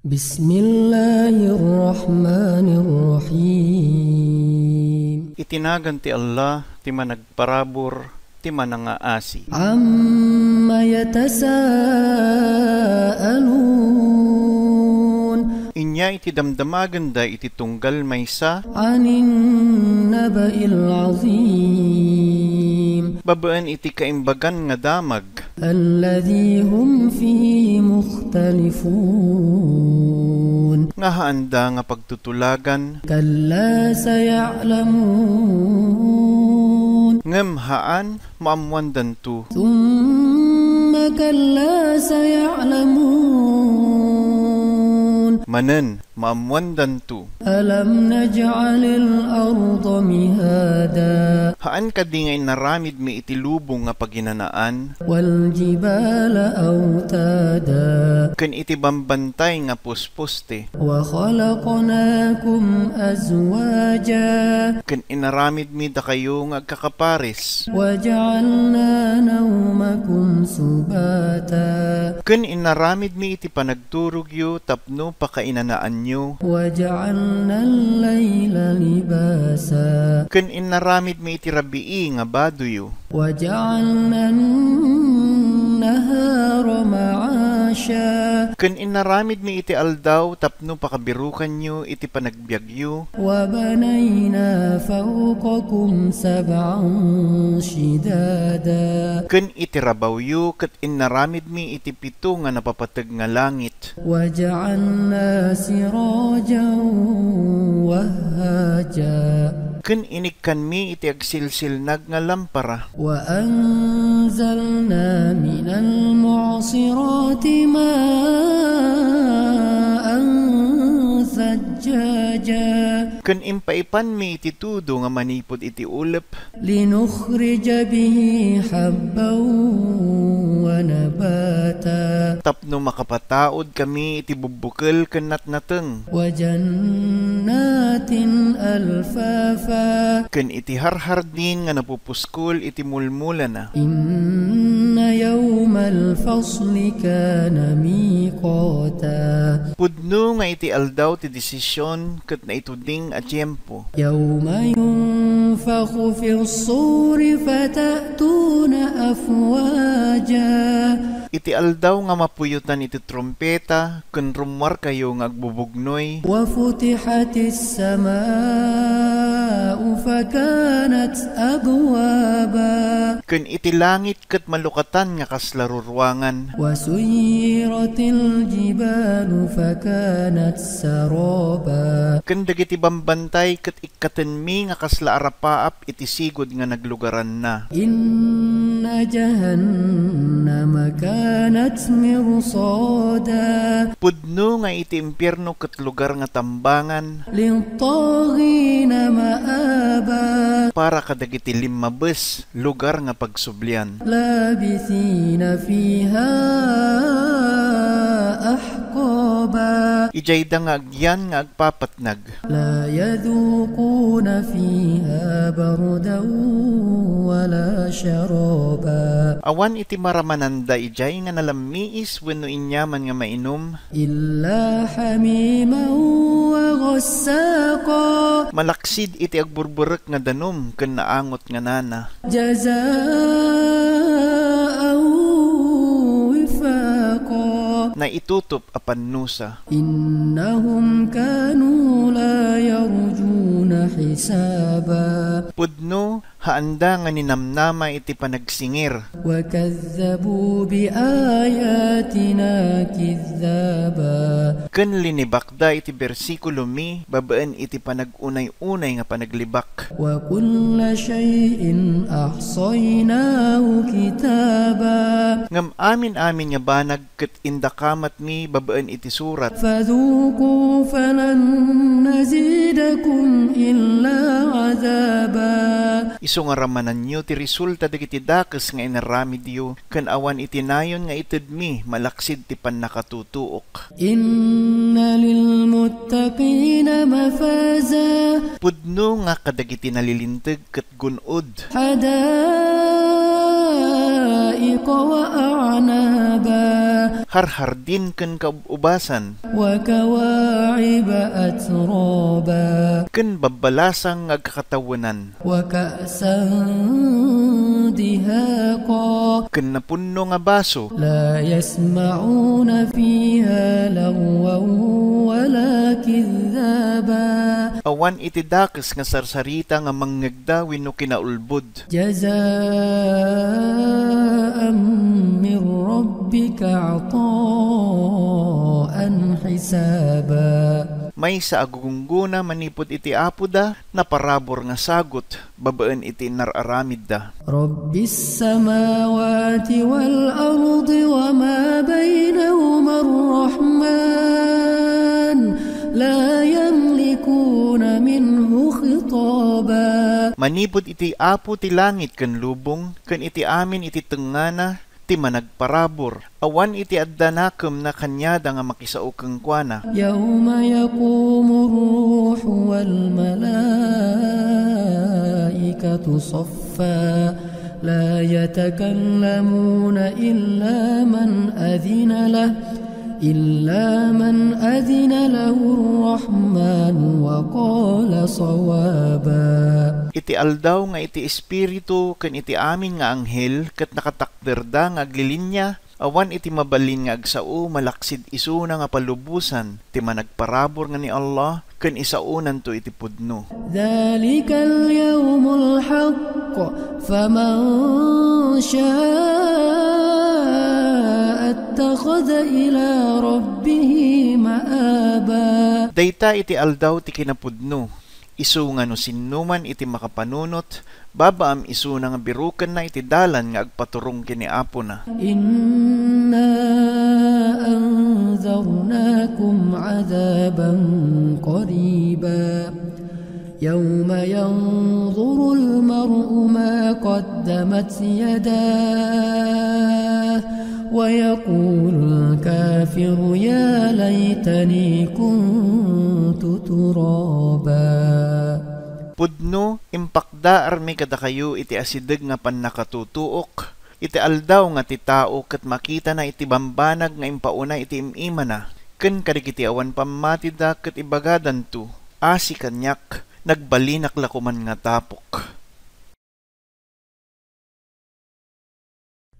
Bismillahirrahmanirrahim. Itinagan ti Allah, ti managparabor, ti manangaasi. Amma yatasaalun. Inya iti damdamaganda iti tunggal maysa. Anin naba'il azim. Babaan iti kaimbagan nga damag. Alladhi hum fihi mukhtalifun. Nga haanda nga pagtutulagan. Kalla saya'lamun. Ngem haan maamwandan tu. Thumma kalla saya'lamun. Manen maamwandan tu. Alam naj'alil arda mihada. Haan kadingay naramid mi iti lubong nga paginanaan. Wal jibala awtada. Ken iti bambantay nga puspuste. Wa khalaqnakum azwaja. Ken inaramid mi da kayo nga agkakapares. Wa ja'alna nawmakum subata. Ken inaramid mi iti panagturog yu tapno pakainanaan nyo. Wa ja'alna al-layla libasa. Ken inaramid mi iti rabii nga baduyo. Wa ja'alna an-nahara ma'asha. Ken inaramid mi iti aldaw tapno pakabirukan nyo iti panagbiagyo. Wa banayna fawqakum sab'an shidada. Ken iti rabawyo ket inaramid mi iti pito nga napapateg nga langit. Wa ja'alna sirajan wahhaja. Ken inikkan mi iti agsilsilnag nga lampara. Wa anzalna minal mu'sirati ma'an thajjaja. Ken impaipan mi iti tudo nga manipod iti ulep. Linukhrija bihi habban wa nabata. Tapno makapataod kami iti bubbukel ken natnateng. Wa jannatin alfafa. Ken iti harhar din nga napupuskol iti mulmulana. Inna yawmal fasli kana miqata. Pudno nga iti aldaw ti desisyon ket naituding a tiempo. Yawma yunfakhu fis-suri fatatuna afwaja. Iti aldaw nga mapuyutan iti trompeta ken rumwar kayo nga agbubugnoy. Wa futihatis samaa'u fakanat abwaba. Ken iti langit ket malukatan nga kaslarurwangan. Wa suyiratil jibalu fakanat saraba. Ken dagiti bambantay ket ikkaten mi nga kasla arapaap iti sigod nga naglugaran na. Inna jahannama kanat mirsada. Pudno nga iti impyerno ket lugar nga tambangan. Lil-taghina ma'aba. Para kadagiti limabes lugar nga pagsublian. Labithina fiha ahqaba. Ijayda nga agyan nga agpapatnag. La yadhuquna fiha bardan wala sharaba. Awan iti maramananda ijay nga nalamiis wenno inyaman nga mainom. Illa hamiman wa ghassaqa. Malaksid iti agburburek nga danom ken naangot nga nana. Jazaa'an wifaqa. Na itutup apan nusa. Innahum kanu la yarjuna hisaba. Pudno haanda nga ninamnama iti panagsingir. Wa kazzabu bi ayatina kizzaba. Ken linibakda iti bersikulo mi babaan iti panagunay-unay nga panaglibak. Wa kulla shay'in ahsaynahu kitaba. Ngam amin-amin nga banag ket indakamat mi babaan iti surat. Fadhuqu falan nazidakum illa azaba. Isu nga ramanan nyo ti resulta dagiti dakes nga inaramid yu ken awan iti nayon nga itedmi malaksid ti pannakatutuok. Inna lil muttaqina mafaza. Pudno nga kadagiti nalilinteg ket gunod. Hadaiqa wa a'naba. harhardin ken kaubasan, وكواعب أترابا ken babalasang agkakatawanan, وكأسا دهاقا ken napunno nga baso, لا يسمعون فيها لغوا ولا كذابا awan iti dakes nga sarsarita nga mangnegda wenno kinaulbod, جزاء من ربك عطاء حسابا may sa agugungguna manipod iti apoda na parabor nga sagot babaen iti nararamid da. رب السماوات والأرض وما بينهما الرحمن لا يملكون منه خطابا Manipod iti apo ti langit ken lubong ken iti amin iti tengana ti managparabor, awan iti addanakem na kanyada nga makisao keng kuana. يوم يقوم الروح والملائكة صفا لا يتكلمون إلا من أذن له الرحمن وقال صوابا Iti aldaw nga iti espiritu ken iti amin nga anghel ket nakatakderda nga aglilinya, awan iti mabalin nga agsao malaksid isuna nga palubusan ti managparabor nga ni Allah ken isaunan to iti pudno. ذلك اليوم الحق فمن شاء اتخذ إلى ربه مآبا Dayta iti aldaw ti kinapudno, isu nga no sinnuman iti makapanunot, babaam isu nga biruken na iti dalan nga agpaturong kini apo na. إنا أنذرناكم عذابا قريبا يوم ينظر المرء ما قدمت يداه ويقول الكافر يا ليتني كنت ترابا Pudno, impakda armi kada kayo iti asideg nga pannakatutuok, iti aldaw nga ti tao ket makita na iti bambanag nga impauna iti imima na, ken kadagiti awan pamatida ket ibagadan tu, asi kanyak, nagbalinak lakuman nga tapok.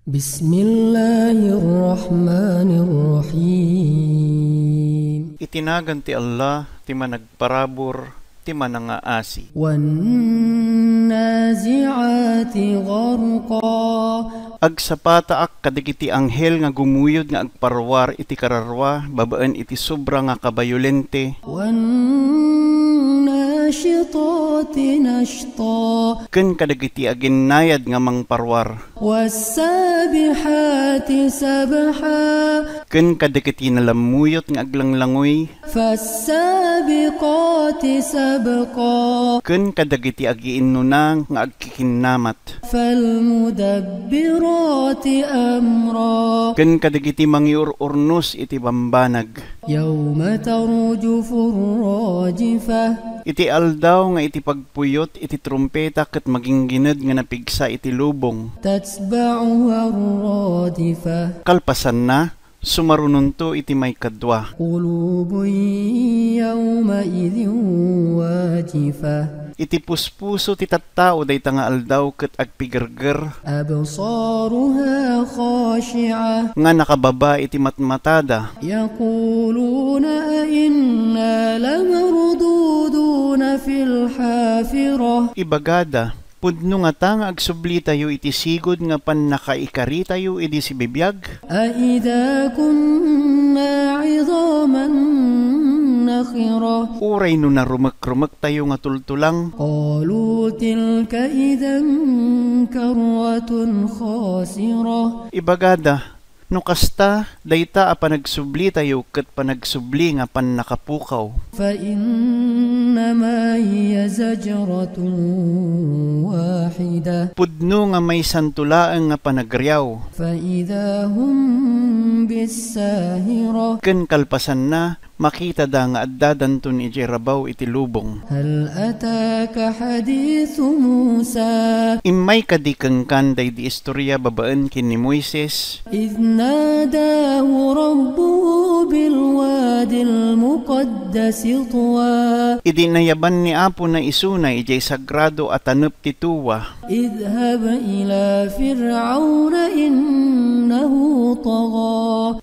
Bismillahirrahmanirrahim. Itinagan ti Allah, ti managparabor, ti manangaasi. Wan-nazi'ati gharqa. Agsapataak kadagiti anghel nga gumuyod nga agparwar iti kararwa, babaen iti sobra nga kabayolente. Wan-nashitati nashta. Ken kadagiti aginnayad nga mangparwar. Was-sabihati sabha. Ken kadagiti nalamuyot nga aglanglangoy. Fas-sabiqati sabqa. Ken kadagiti agiinnuna nga agkikinamat. Fal-mudabbirati amra. Ken kadagiti mangiururnos iti bambanag. Yawma tarjufu ar-rajifah. Iti aldaw nga iti pagpuyot iti trumpeta ket maging gined nga napigsa iti lubong. Tatba'uha ar-radifah. Kalpasan na, sumarununto iti may kadwa. Qulubun yawma idhin wajifah. Iti puspuso ti tattao dayta nga aldaw ket agpigerger. Absaruha khashi'ah. Nga nakababa iti matmatada. Yaquluna inna lamarduduna fil hafirah. Ibagada, pudno nga ta nga agsubli tayo iti sigod nga pannakaikari tayo iti si bibiyag. Aida kunna 'idhaman nakhirah. Uray no narumak-rumak tayo nga tultulang. Qalu tilka idhan karwatun khasirah. Ibagada, no kasta dayta a panagsubli tayo ket panagsubli nga pannakapukaw. Fa innama hiya zajratun wahida. Pudno nga may santulaeng nga panagriyaw. Fa idha hum بالساهرة Ken kalpasan na makita da nga addadanton iti rabaw iti lubong. هل أتاك حديث موسى Immay kadikeng kanday di istorya babaan kin ni Moises. إذ ناداه ربه بالواد المقدس طوى Idinayaban ni Apo na isuna ijay sagrado at tanep tituwa. اذهب إلى فرعون إنه طغى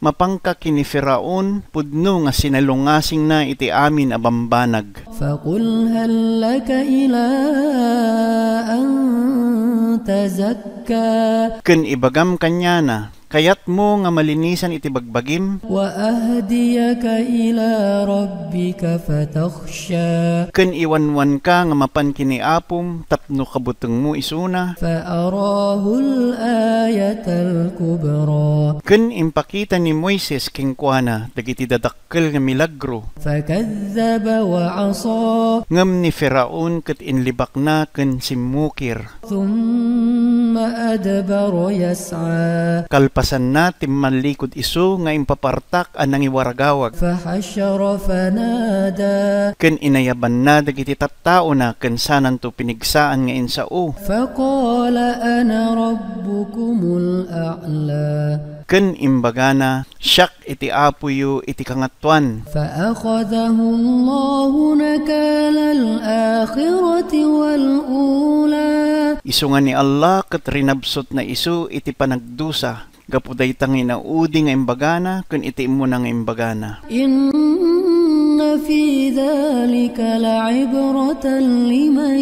Mapangka kini Firaon pudno nga sinalungasing na iti amin abambanag. فقل هل لك إلى أن تزكى Ken ibagam kanya na, kayat mo nga malinisan iti bagbagim. وأهديك إلى ربك فتخشى Ken iwanwan ka nga mapan kini Apom tapno kabuteng mo isuna. فأراه الآية الكبرى Ken impakita ni Moises king kuana dagiti dadakkel nga milagro. فكذب وعصى Ngem ni Firaon ket inlibak na ken simmukir. ثم أدبر يسعى Kalpasan na timmalikod iso nga impapartak anang iwaragawag. فحشر فنادى Ken inayaban na dagiti tattao na ken sanan to pinigsaan nga insao. فقال أنا ربكم الأعلى Ken imbagana siyak iti apuyo iti kangatwan. فأخذه الله نكال الآخرة والأولى Isu nga ni Allah ket rinabsot na isu iti panagdusa. Gapuday tangi na udi nga imbagana ken iti immo na nga imbagana. إن في ذلك لعبرة لمن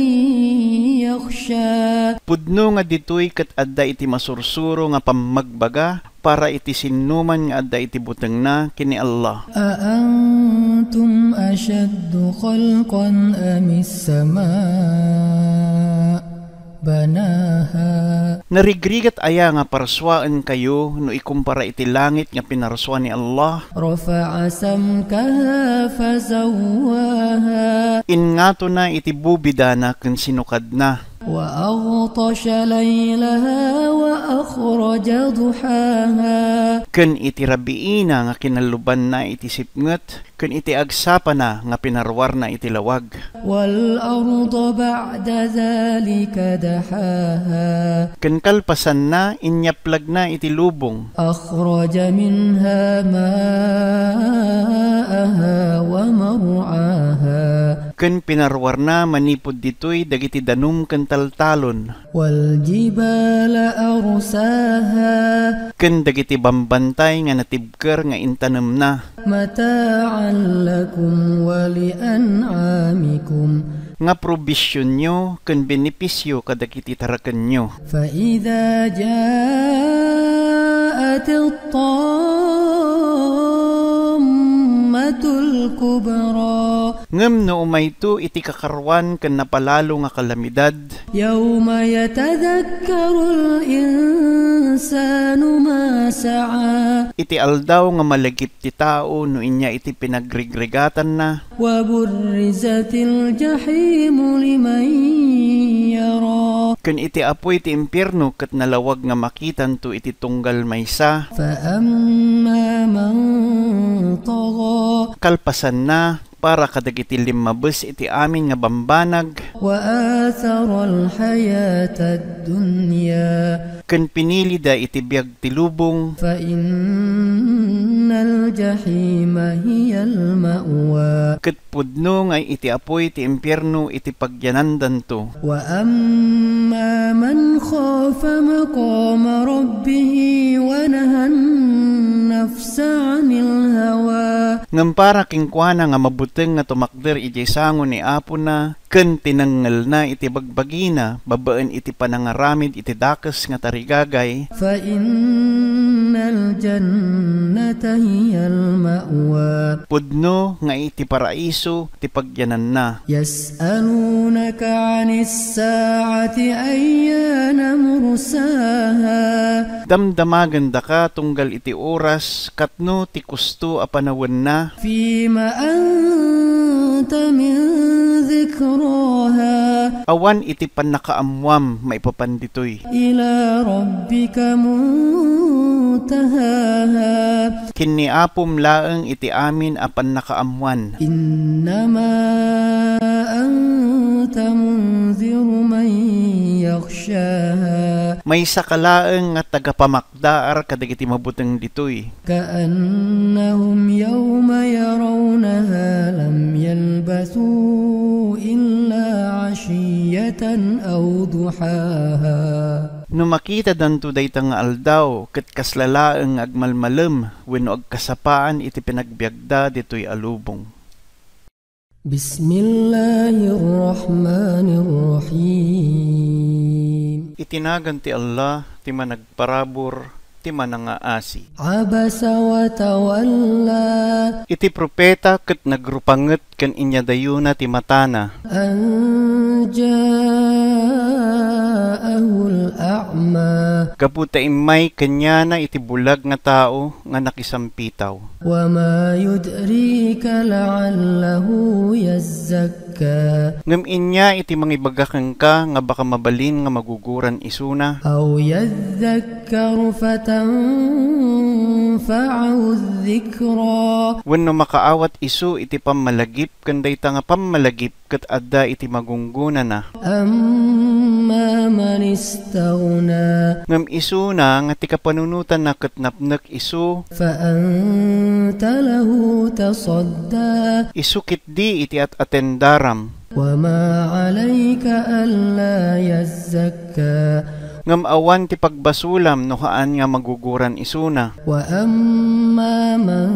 يخشى Pudno nga ditoy ket adda iti masursuro nga pamagbaga para iti sinuman nga adda iti buteng na kini Allah. أأنتم أشد خلقا أم السماء بناها Narigrigat aya nga parswaan kayo no ikumpara iti langit nga pinarswa ni Allah. رفع سمكها فسواها Ingato na iti bubida na ken sinukad na. وأغطش ليلها وأخرج ضحاها Ken iti rabiina nga kinaluban na iti sipnget. Ken iti agsapa na nga pinarwar na iti lawag. والأرض بعد ذلك دحاها Ken kalpasan na inyaplag na iti lubong. أخرج منها ماءها ومرعاها Ken pinarwar na manipod ditoy dagiti danum ken taltalon. والجبال أرساها Ken dagiti bambantay nga natibker nga intanem na. متاعا لكم ولأنعامكم Nga probisyon nyo ken benepisyo kadagiti taraken nyo. فإذا جاءت الطامة الكبرى Ngem no umayto iti kakarwan ken napalalo nga kalamidad. يوم يتذكر الإنسان ما سعى Iti aldaw nga malagip ti tao no inya iti pinagrigregatan na. وبرزت الجحيم لمن يرى Ken iti apoy ti impyerno ket nalawag nga makitan to iti tunggal maysa. فأما من طغى Kalpasan na para kadagiti limabes iti amin nga bambanag. وآثر الحياة الدنيا Ken pinili da iti biag ti lubong. فإن الجحيم هي المأوى Ket pudno nga iti apoy ti impyerno iti pagyanandan to. وأما من خاف مقام ربه ونهى النفس عن الهوى Ngem para kingkuana nga mabuteng nga tumakder iti sango ni Apo na ken tinanggal na iti bagbagina babaan iti panangaramid iti dakes nga tarigagay. فإن الجنة هي المأوى Pudno nga iti paraiso ti pagyanan na. يسألونك عن الساعة أيان مرساها Damdamagan da ka tunggal iti oras katno ti kusto a panawen na. فيما أنت من ذكراها Awan iti panakaamwam maipapanditoy. إلى ربك منتهاها Kinni apom laeng iti amin apan nakaamuan. إنما أنت منذر من يخشاها May sakalaeng nga tagapamakdaar kadagiti mabuteng ditoy. كأنهم يوم يرونها لم يلبثوا إلا عشية أو ضحاها No makita danto dayta nga aldaw, ket kaslalaeng agmalmalem, wenno agkasapaan iti pinagbiagda ditoy alubong. بسم الله الرحمن الرحيم Itinagan ti Allah, ti managparabor, ti manangaasi. عبس وتولى Iti propeta ket nagrupanget ken inyadayuna ti matana. أن جاءه الأعمى Kaputa imay kanyana iti bulag nga tao nga nakisampitaw. وما يدريك لعله يزكى Ngem inya iti mangibagakeng ka nga baka mabalin nga maguguran isuna. أو يذكر فتنفعه الذكرى Wenno makaawat isu iti pammalagip ken dayta nga pammalagip ket adda iti magungguna na. أما من استغنى Ngem isuna nga ti kapanunutan na ket napnek isu. فأنت له تصدى Isukit di iti atendaram. وما عليك ألا يزكى Ngem awan ti pagbasulam no haan nga maguguran isuna. وأما من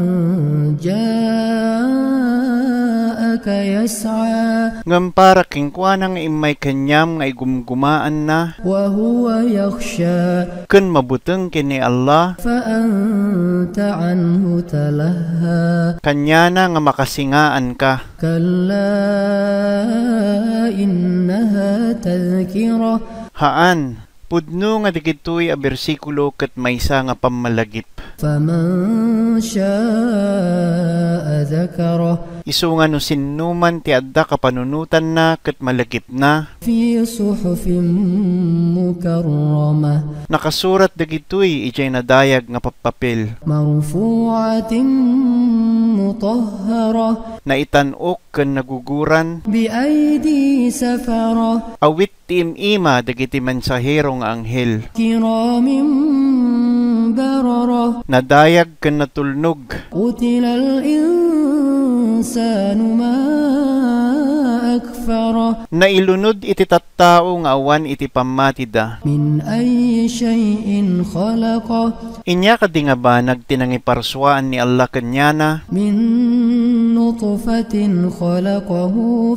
جاءك يسعى Ngem para kingkwana nga imay kanyam nga igumgumaan na. وهو يخشى Ken mabuteng kini Allah. فأنت عنه تلهى Kanyana nga makasingaan ka. كلا إنها تذكرة Haan, pudno nga digitoy a bersikulo ket maysa nga pammalagip. فمن شاء ذكره Isu nga no sinnuman ti adda kapanunutan na ket malagip na. في صحف مكرمة Nakasurat digitoy ijay nadayag nga papapel. مرفوعة مطهرة Na itanok ken naguguran. بأيدي سفرة Awit ti ima dagiti mensahero nga anghel. كرام بررة Nadayag ken natulnog. قتل الإنسان ما أكفره Nailunod iti tattao nga awan iti pamatida. من أي شيء خلقه Inya kadi nga ba nagtinangiparswaan ni Allah kanyana. من نطفة خلقه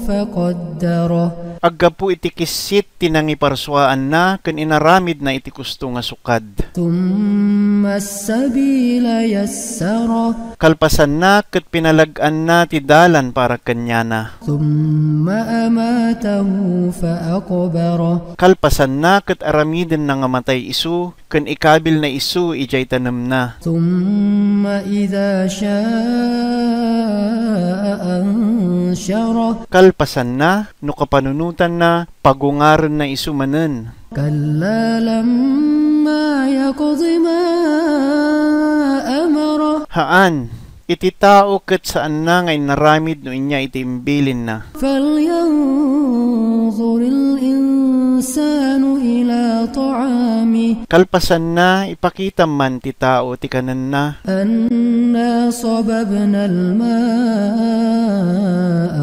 فقدره Aggapu iti kisit tinangiparswaan na ken inaramid na iti kusto nga sukad. ثم السبيل يسره Kalpasan na ket pinalag-an na ti dalan para kanyana. ثم أماته فأقبره Kalpasan na ket aramiden na nga matay isu ken ikabil na isu ijay tanem na. ثم إذا شاء أنشره Kalpasan na no kapanunutan na pagungaren na isu manen. كلا لما يقض ما أمره Haan, iti tao ket saan na nga inaramid no inya iti imbilin na. فلينظر الإنسان إلى طعامه Kalpasan na ipakita man ti tao ti kanan na. أنا صببنا الماء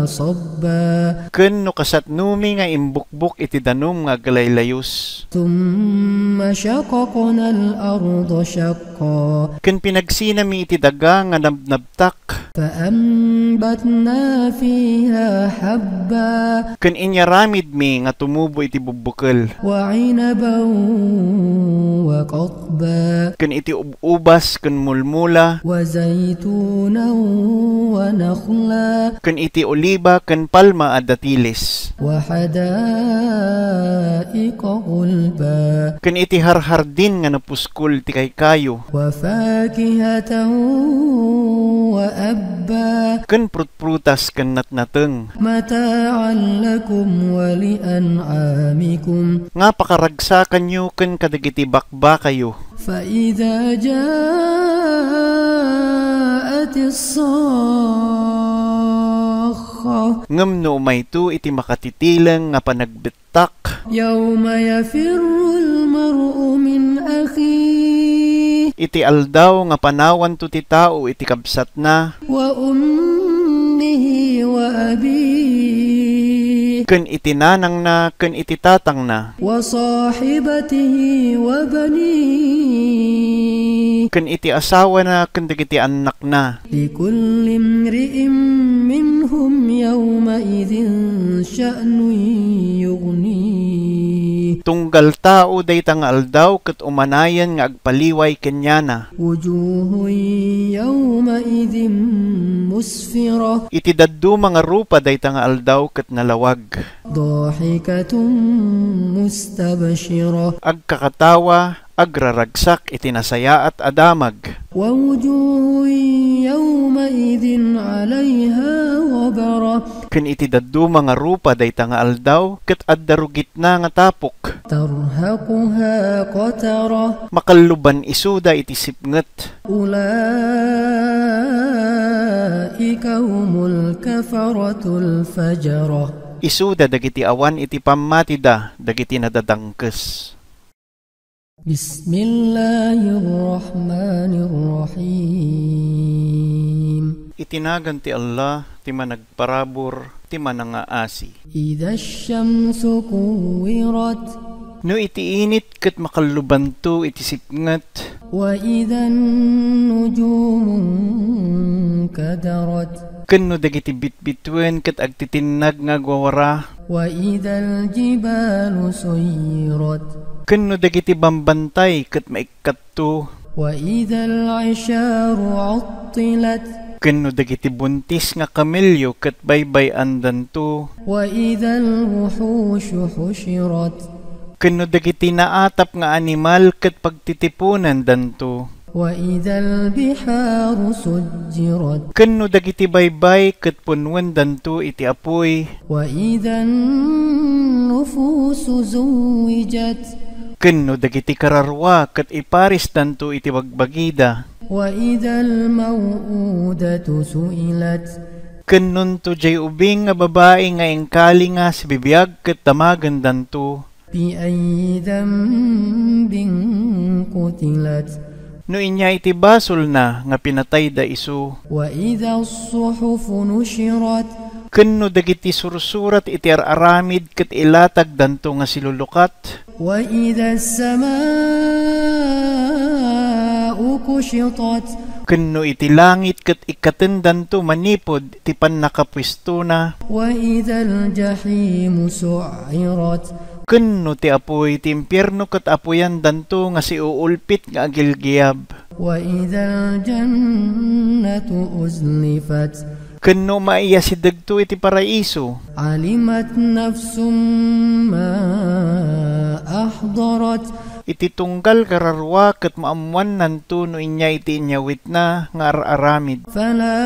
صبا Ken no kasatnumi nga imbukbuk iti danom nga galaylayos. ثم شققنا الأرض شقا Ken pinagsinami iti daga nga nabnabtak. فأنبتنا فيها حبا Ken inyaramid mi nga tumubo iti bubbukel. وعنبا وقضبا Ken iti ubas ken mulmula. وزيتونا ونخلا Ken iti oliba ken palma at datilis. وحدائق غلبا Ken iti harhardin nga napuskol ti kaykayo. وفاكهة وأبا Ken prutprutas ken natnateng. متاعا لكم ولأنعامكم Nga pakaragsakan nyo ken kadagiti bakba kayo. فإذا جاءت الصاخة Ngem no mayto iti makatitilang nga panagbitak. يوم يفر المرء من أخيه Iti aldaw nga panawan to ti tao iti kabsat na. وأمه وأبيه Ken iti nanang na, ken iti tatang na. وصاحبته وبنيه Ken iti asawa na, ken dagiti anak na. لكل امرئ منهم يومئذ شأن يغنيه Tunggal tao dayta nga aldaw ket umanayan nga agpaliway kenyana. وجوه يومئذ مسفرة Iti daddu mga rupa dayta nga aldaw ket nalawag. ضاحكة مستبشرة Agkakatawa, agraragsak iti nasaya at adamag. ووجوه يومئذ عليها غبرة Ken iti daddu mga rupa dayta nga aldaw ket addarugit na nga tapok. ترهقها قترة Makalluban isuda iti sipnget. أولئك هم الكفرة الفجرة Isuda dagiti awan iti pammatida dagiti nadadangkes. بسم الله الرحمن الرحيم Itinagan ti Allah ti managparabor ti manangaasi. إذا الشمس كورت No iti init ket makallubanto iti sipnget. وإذا النجوم انكدرت Kenno dagiti bitbitwen ket agtitinag nga gwawara. وإذا الجبال سيرت Kenno dagiti bambantay ket maikatto. وإذا العشار عطلت Kenno dagiti buntis nga kamelyo ket baybay andanto. وإذا الوحوش حشرت Kenno dagiti naatap nga animal ket pagtitipunan danto. وإذا البحار سجرت Kenno dagiti baybay ket punwen danto iti apoy. وإذا النفوس زوجت Kenno dagiti kararwa ket iparis danto iti bagbagida. وإذا الموءودة سئلت Kennon to jay ubing nga babae nga engkali nga si bibiyag ket damagan danto. بأي ذنب قتلت No inya iti basol na nga pinatay da isu. وإذا الصحف نشرت Kenno dagiti sursurat iti araramid ket ilatag danto nga silulukat. وإذا السماء كشطت Kenno iti langit ket ikaten danto manipod iti pannakapwesto na. وإذا الجحيم سعرت Kenno ti apoy ti impyerno ket apoyan danto nga si uulpit nga agilgiyab. وإذا الجنة أزلفت Kenno maiya si dagto iti paraiso. علمت نفس ما أحضرت Iti tunggal kararwa ket maamuan nanto no inya iti inyawit na nga araramid. فلا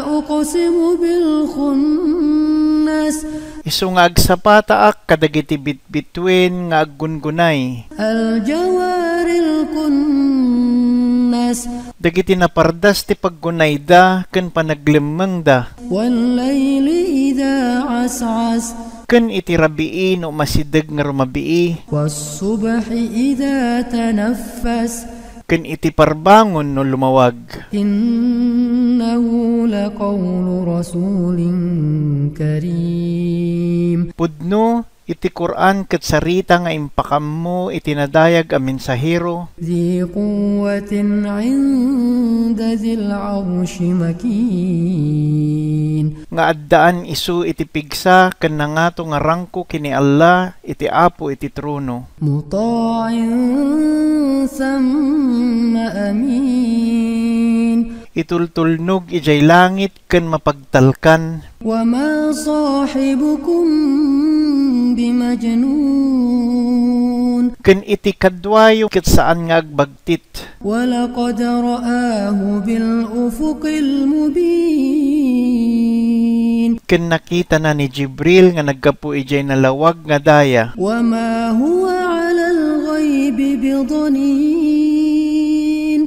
أقسم بالخنس Isu nga agsapataak kadagiti bitbitwen nga aggungunay. الجوار الكنس Dagiti napardas ti paggunayda ken panaglemmeng da. والليل إذا عسعس Ken iti rabii no masideg nga rumabii. والصبح إذا تنفس Ken iti parbangon no lumawag. إنه لقول رسول كريم Pudno iti Quran ket sarita nga impakam mo iti nadayag a mensahero. ذي قوة عند ذي العرش مكين Nga addaan isu iti pigsa ken nangato nga rangko kini Allah iti apo iti trono. مطاع ثم أمين Itultulnog ijay langit ken mapagtalkan. وما صاحبكم بمجنون Ken iti kadwayo ket saan nga agbagtit. ولقد رآه بالأفق المبين Ken nakita na ni Jibril nga naggapu ijay nalawag nga daya. وما هو على الغيب الغيب بضنين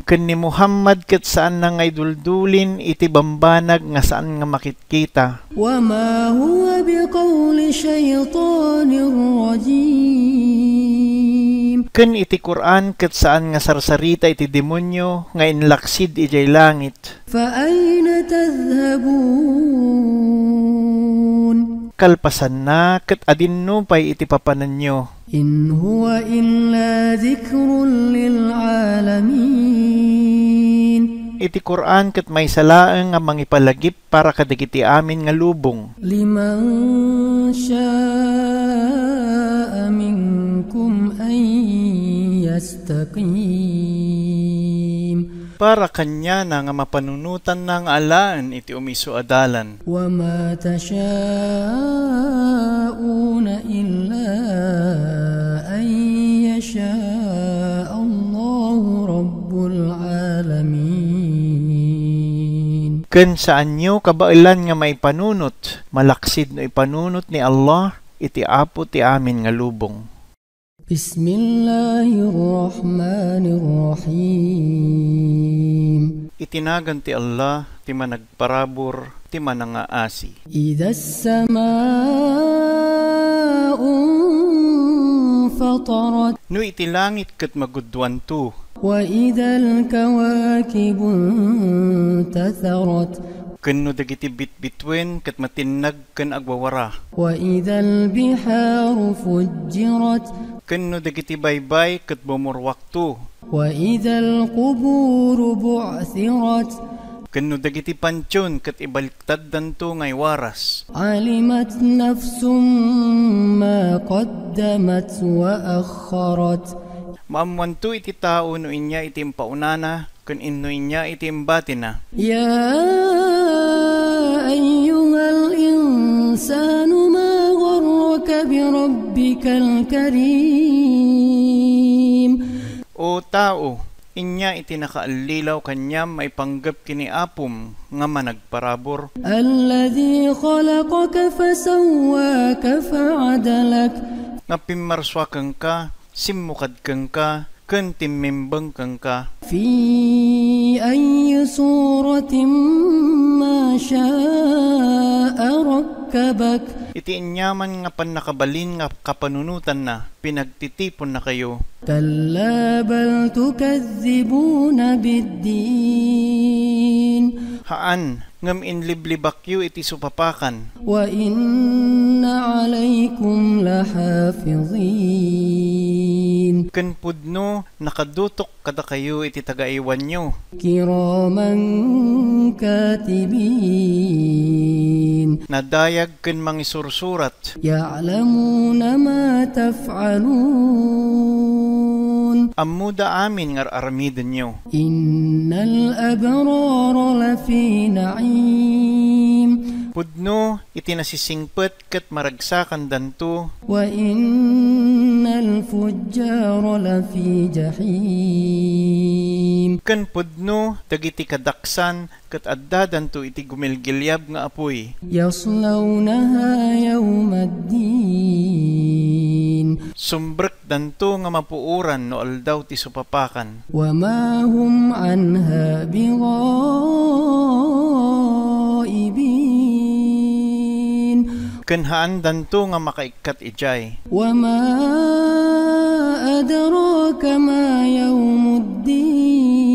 Ken ni Muhammad ket saan na ngay duldulin iti bambanag nga saan nga makitkita. وما هو بقول شيطان رجيم Ken iti Quran ket saan nga sarsarita iti demonyo nga inlaksid ijay langit. فأين تذهبون Kalpasan na ket adinno pay iti papananyo. إن هو إلا ذكر للعالمين Iti Quran ket may salaeng nga mangipalagip para kadagiti amin nga lubong. لمن شاء منكم أن يستقيم Para kanya na nga mapanunutan ng alaan iti umiso adalan. وما تشاءون إلا أن يشاء الله رب العالمين Ken saan nyo kabailan nga may panunot, malaksid no ipanunot ni Allah iti apo ti amin nga lubong. بسم الله الرحمن الرحيم Itinagan ti Allah ti managparabor ti manangaasi. إذا السماء انفطرت No iti langit ket magudwan tu. وإذا الكواكب انتثرت Ken no dagiti bitbitwen ket matinag ken agwawara. وإذا البحار فجرت Ken no dagiti baybay ket bumurwak tu. وإذا القبور بعثرت Ken no dagiti pansyon ket ibaliktad danto ngay waras. علمت نفس ما قدمت وأخرت Maamwan tu iti tao no inya iti impaunana ken inno inya iti imbatina. يا أيها الإنسان ما غرك بربك الكريم O tao, inya iti nakaallilaw kanyam may panggap kini apom nga managparabor. الذي خلقك فسواك فعدلك Nga pimarswakan ka, simmukadkan ka, ken timmimbang kang ka. في أي صورة ما شاء ركبك Iti inyaman nga panakabalin nga kapanunutan na, pinagtitipon na kayo. كلا بل تكذبون بالدين Haan, ngam inliblibakyo iti supapakan. وإن عليكم لحافظين Ken pudno, nakadutok kada kayo iti tagaiwan nyo. كراما كاتبين Nadayag ken mangisursurat. يعلمون ما تفعلون Ammuda amin ngar aramiden nyo. إن الأبرار لفي نعيم Pudno, iti nasisingpet ket maragsakan danto. وإن الفجار لفي جحيم Ken pudno, dagiti kadaksan ket adda danto iti gumilgilyab nga apoy. يصلونها يوم الدين Sumbrek danto nga mapuuran no aldaw ti supapakan. وما هم عنها بغائبين Ken haan danto nga makaikat ijay. وما أدراك ما يوم الدين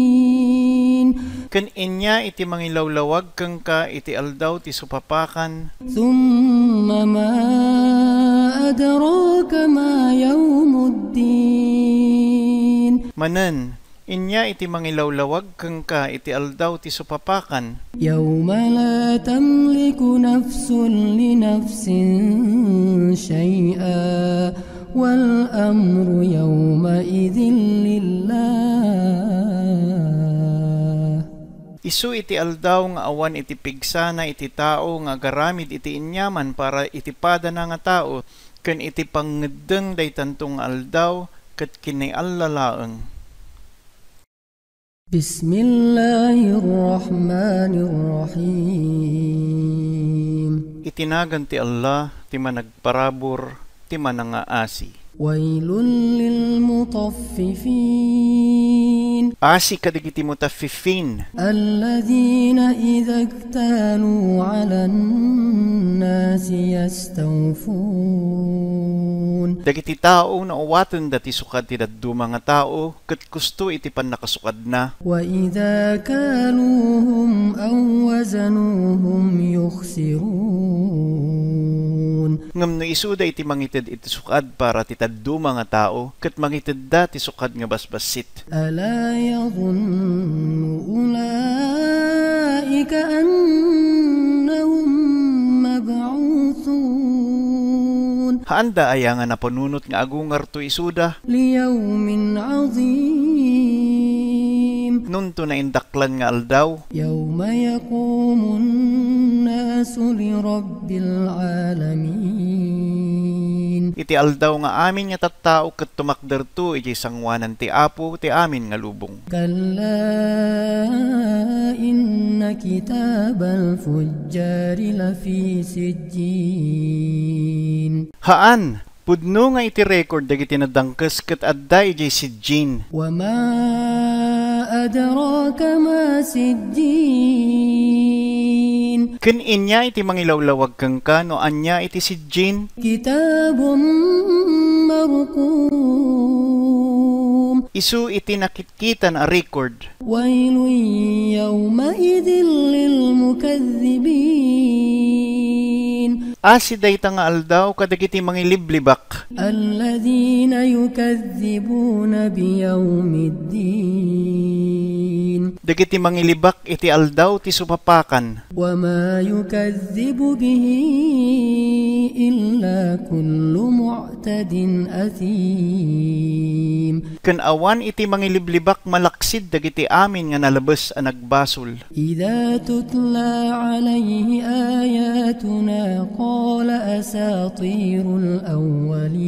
Ken inya iti mangilawlawag kang ka iti aldaw ti supapakan. ثم ما أدراك ما يوم الدين Manen, inya iti mangilawlawag kang ka iti aldaw ti supapakan. يوم لا تملك نفس لنفس شيئا والأمر يومئذ لله Isu iti aldaw nga awan iti pigsana iti tao nga garamid iti inyaman para iti pada na nga tao ken iti pangeddeng daytantong aldaw ket kinaiallalaeng. بسم الله الرحمن الرحيم Itinagan ti Allah ti managparabor ti manangaasi. ويل للمطففين Asi kadagiti mutaffifin. الذين إذا اكتالوا على الناس يستوفون Dagiti tao na uwatan dati sukad ti daddu mga tao, kat gusto iti pan nakasukad na. وإذا كالوهم أو وزنوهم يخسرون Ngam no isuda iti mangitid iti sukad para ti taddu mga tao, kat mangitid da ti sukad nga basbasit. ألا يظن أولئك أنهم مبعوثون Haanda aya nga napanunot nga agungar to isuda, ليوم عظيم nunto na indaklan nga aldaw, يوم يقوم الناس لرب العالمين iti aldaw nga amin nga tattao kat tumakder to iti sangwanan ti apo ti amin nga lubong. كلا إن كتاب الفجار لفي سجين Haan, pudno nga iti record dagiti nadangkes kat adda iti sijin. وما أدراك ما سجين Ken inya iti mangilawlawag kang ka no anya iti sijin. كتاب مرقوم Isu iti nakitkitan a record. ويل يومئذ للمكذبين Asi dayta nga aldaw kadagiti mangiliblibak. الذين يكذبون بيوم الدين Dagiti mangilibak iti aldaw ti supapakan. وما يكذب به إلا كل معتد أثيم Ken awan iti mangiliblibak malaksid dagiti amin nga nalabes a nagbasol. إذا تتلى عليه آياتنا قال أساطير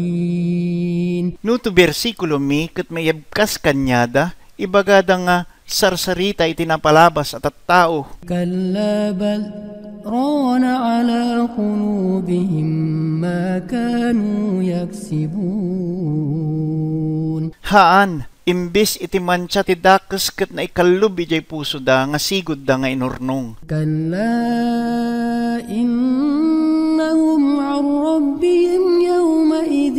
الأولين No to bersikulo mi ket mayabkas kanyada, ibagada nga sarsarita iti napalabas at tao. كلا بل ران على قلوبهم ما كانوا يكسبون Haan, imbis iti mancha ti dakes ket na ikalub ijay puso da nga sigud da nga inurnong. كلا إنهم عن ربهم يومئذ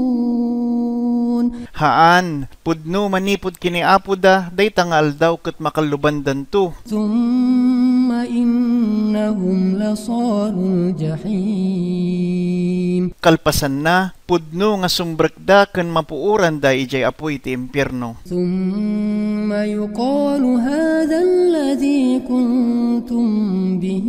لمحجوبون Haan, pudno manipod kini apo da, dayta nga aldaw ket makalubandan to. ثم إنهم لصالوا الجحيم Kalpasan na, pudno nga sumbrekda ken mapuuran da ijay apoy ti impyerno. ثم يقال هذا الذي كنتم به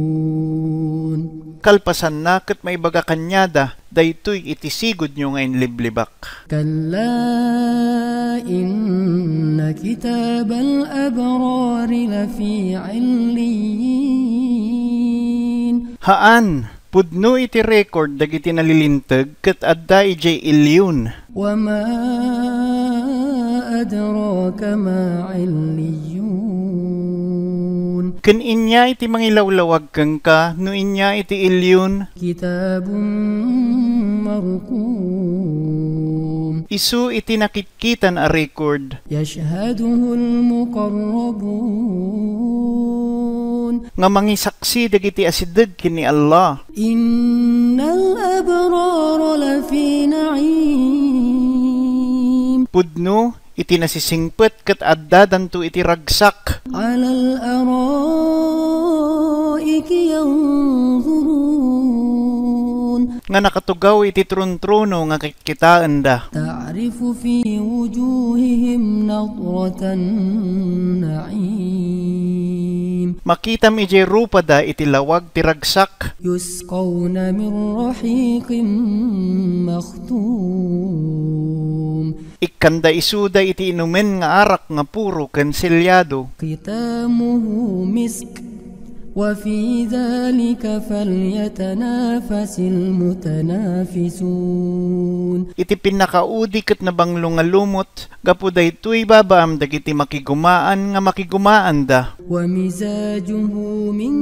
تكذبون Kalpasan na ket maibaga kanyada, daytoy iti sigud nyo nga inliblibak. كلا إن كتاب الأبرار لفي عليين Haan, pudno iti record dagiti nalilintag ket adda ijay ilyon. وما أدراك ما عليون Ken inya iti mangilawlawag kang ka, no inya iti ilyon. كتاب مرقوم Isu iti nakitkitan a record, يشهده المقربون nga mangisaksi dagiti asideg kini Allah. إن الأبرار لفي نعيم Pudno, iti nasisingpet ket adda danto iti ragsak. على الأرائك ينظرون Nga nakatugaw iti tron-trono nga kitaan da. تعرف في وجوههم نضرة النعيم Makitam ijay rupa da iti lawag ti ragsak. يسقون من رحيق مختوم Ikkanda isuda iti inumen nga arak nga puro ken selyado. ختامه مسك وفي ذلك فليتنافس المتنافسون Iti pinakaudi ket nabanglo nga lumot, gapu daytoy babaam dagiti makigumaan nga makigumaan da. ومزاجه من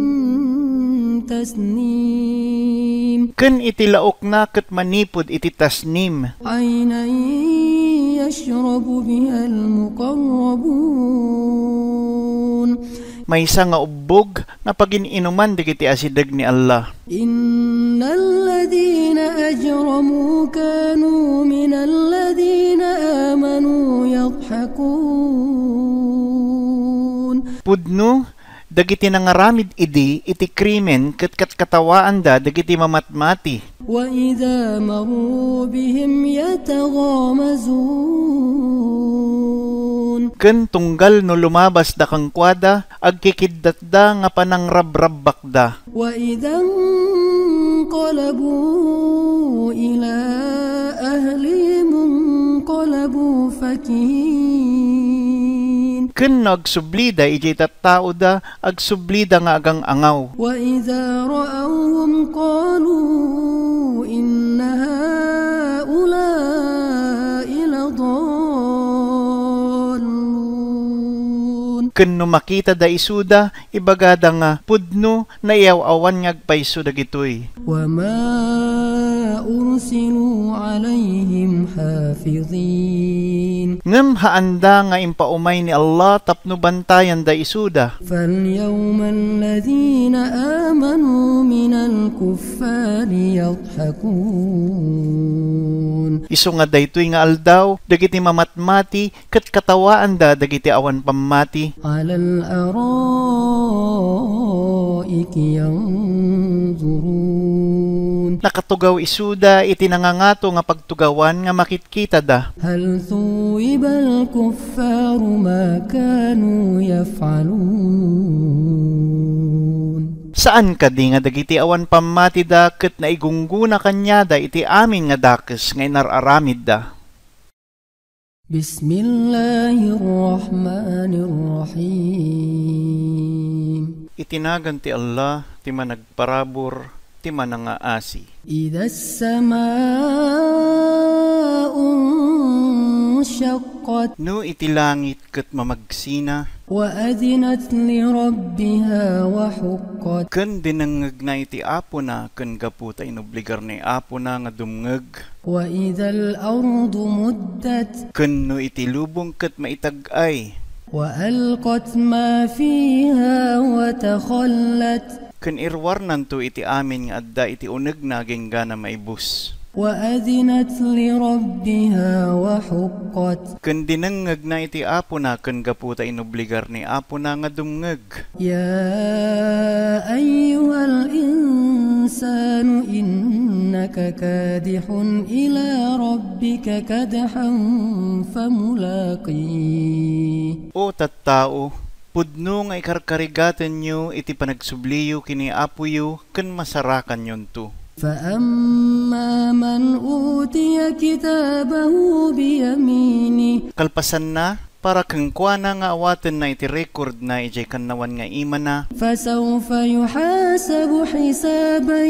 تسنيم Ken iti laok na ket manipod iti tasnim. عينا يشرب بها المقربون Maysa nga ubbog nga pagininuman digiti asideg ni Allah. إن الذين أجرموا كانوا من الذين آمنوا يضحكون Pudno dagiti nangaramid idi iti krimen ket katawaan da dagiti mamatmati. وإذا مروا بهم يتغامزون Ken tunggal no lumabas da kang kwada agkikiddat da nga panangrabrabbak da. وإذا انقلبوا إلى أهلهم انقلبوا فكهين Ken nagsublida iti tattao da agsublida nga agang angaw. وإذا رأوهم قالوا إن هؤلاء لضالون Ken no makita da isuda ibagada nga pudno na iyaw-awan ngagpayso dagitoy. وما أرسلوا عليهم حافظين Ngem haanda nga impaumay ni Allah tapno bantayan da isuda. فاليوم الذين آمنوا من الكفار يضحكون Isu nga daytoy nga aldaw dagiti mamatmati ket katawaan da dagiti awan pammati. على الأرائك ينظرون Nakatugaw isuda iti nangangato nga pagtugawan nga makitkita da. هل ثوب الكفار ما كانوا يفعلون Saan kadi nga dagiti awan pammati da ket naigungguna kanya da iti amin nga dakes nga inararamid da. بسم الله الرحمن الرحيم Itinagan ti Allah ti managparabor ti manangaasi. إذا السماء انشقت No iti langit ket mamagsina وأذنت لربها وحقت ken dinengeg na iti apo na ken gaputa inobligar ni apo na nga dumngeg وإذا الأرض مدت ken no iti lubong ket maitag-ay وألقت ما فيها وتخلت ken irwarnan to iti amin nga adda iti uneg na genggana maibus. وأذنت لربها وحقت Ken dinengeg na iti apo na ken gaputa inobligar ni apo na nga dumngeg. يا أيها الإنسان إنك كادح إلى ربك كدحا فملاقيه O tattao, pudno nga ikarkarigatan nyo iti panagsubliyo kini apo yu ken masarakan yon to. فأما من أوتي كتابه بيمينه Kalpasan na para kang kuana nga awaten na iti record na ijay kanawan nga ima na فسوف يحاسب حسابا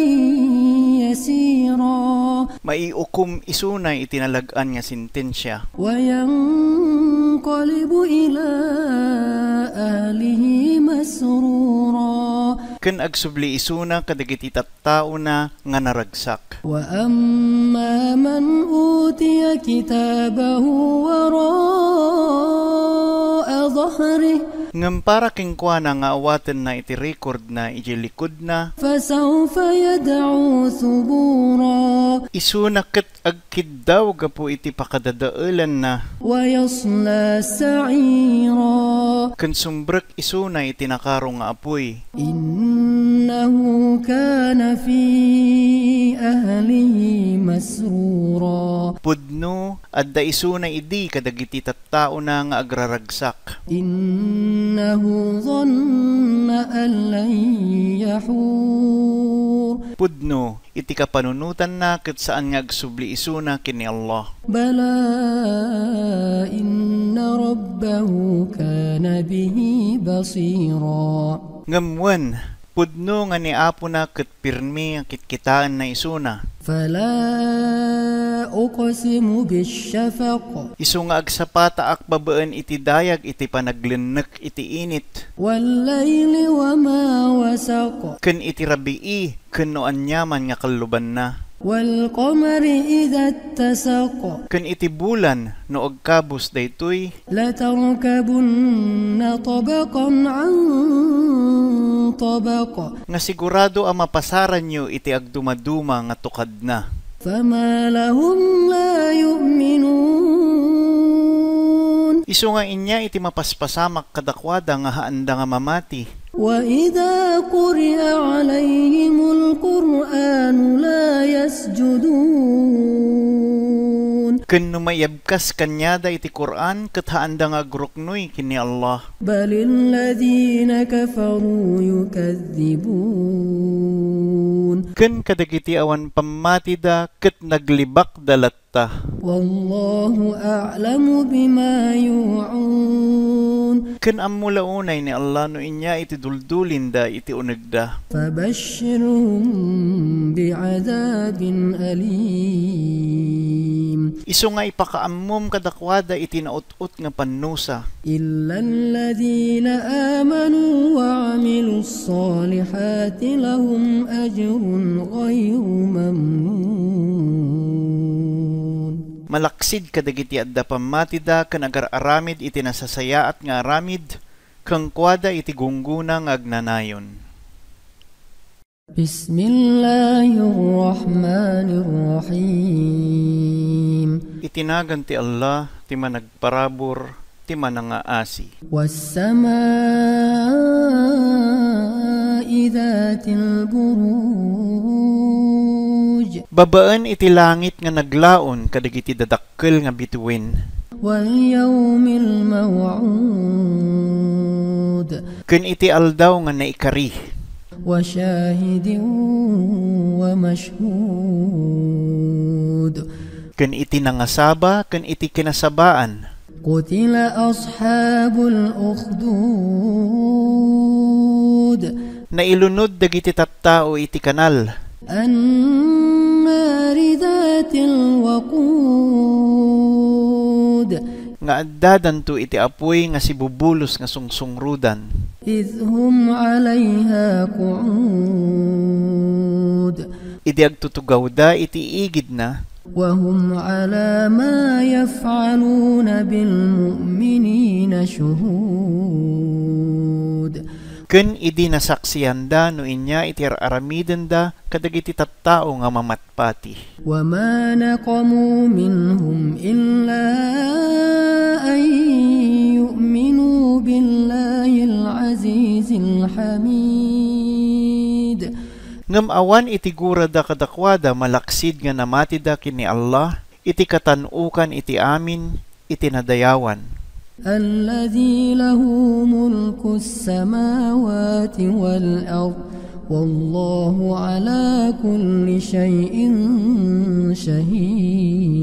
يسيرا maiukom isunay itinalagan nga sentensya. وينقلب إلى أهله مسرورا Ken agsubli isuna kadagiti tattao na nga naragsak. وأما من أوتي كتابه وراء ظهره Ngem para kang kuana nga awaten na iti record na ijay likod na فسوف يدعو ثبورا isuna ket agkiddaw gapo iti pakadadaelan na ويصلى سعيرا ken sumbrek isuna iti nakarong nga apoy. إنه كان في أهله مسرورا Pudno adda isuna idi kadagiti tattao na nga agraragsak. إنه ظن أن لن يحور Pudno iti kapanunutan na ket saan nga agsubli isuna kini Allah. بلى إن ربه كان به بصيرا Ngamwen Pudno nga ni Apo na ket pirmi ang kitkitaan na isuna. فلا أقسم بالشفق Isu nga agsapata ak babaan iti dayag iti panaglennek iti init. والليل وما وسق Ken iti rabii ken no anyaman nga kalluban na. والقمر إذا اتسق Ken iti bulan no agkabus daytoy. لتركبن طبقا عن طبق Nga sigurado ang mapasaran nyo iti agdumaduma nga tukad na. فما لهم لا يؤمنون Isu nga inya iti mapaspasamak kadakwada nga haanda nga mamati. وإذا قرئ عليهم القرآن لا يسجدون Ken numayabkas kanyada iti Quran ket haanda nga agruknoy kini Allah. بل الذين كفروا يكذبون Ken kadagiti awan pamatida ket naglibak dalatta. والله أعلم بما يوعون Ken ammula unay ni Allah no inya iti duldulin da iti unegda. فبشرهم بعذاب أليم Isu nga ipakaammom kadakwada iti naut-ut nga pannusa. إلا الذين آمنوا وعملوا الصالحات لهم أجر غير ممنون Malaksid kadagiti adda pamatida ken agar-aramid iti nasasayaat nga aramid kang kwada iti gungguna nga agnanayon. بسم الله الرحمن الرحيم Itinagan ti Allah ti managparabor ti manangaasi. والسماء ذات البروج Babaan iti langit nga naglaon kadagiti dadakkel nga bituin. واليوم الموعود Ken iti aldaw nga naikari. وشاهد ومشهود Ken iti nangasaba ken iti kinasabaan. قتل أصحاب الأخدود Nailunod dagiti tattao iti kanal. النار ذات الوقود Nga addadanto iti apoy nga sibubulos nga sungsungrudan. إذ هم عليها قعود Iti agtutugawda iti igid na. وهم على ما يفعلون بالمؤمنين شهود Ken idi nasaksiyanda no inya iti aramiden da kadagiti tattao nga mamatpati. وما نقموا منهم إلا أن يؤمنوا بالله العزيز الحميد Ngam awan iti gura da kadakwada malaksid nga namatida kini Allah iti katanukan iti amin iti nadayawan. الذي له ملك السماوات والأرض والله على كل شيء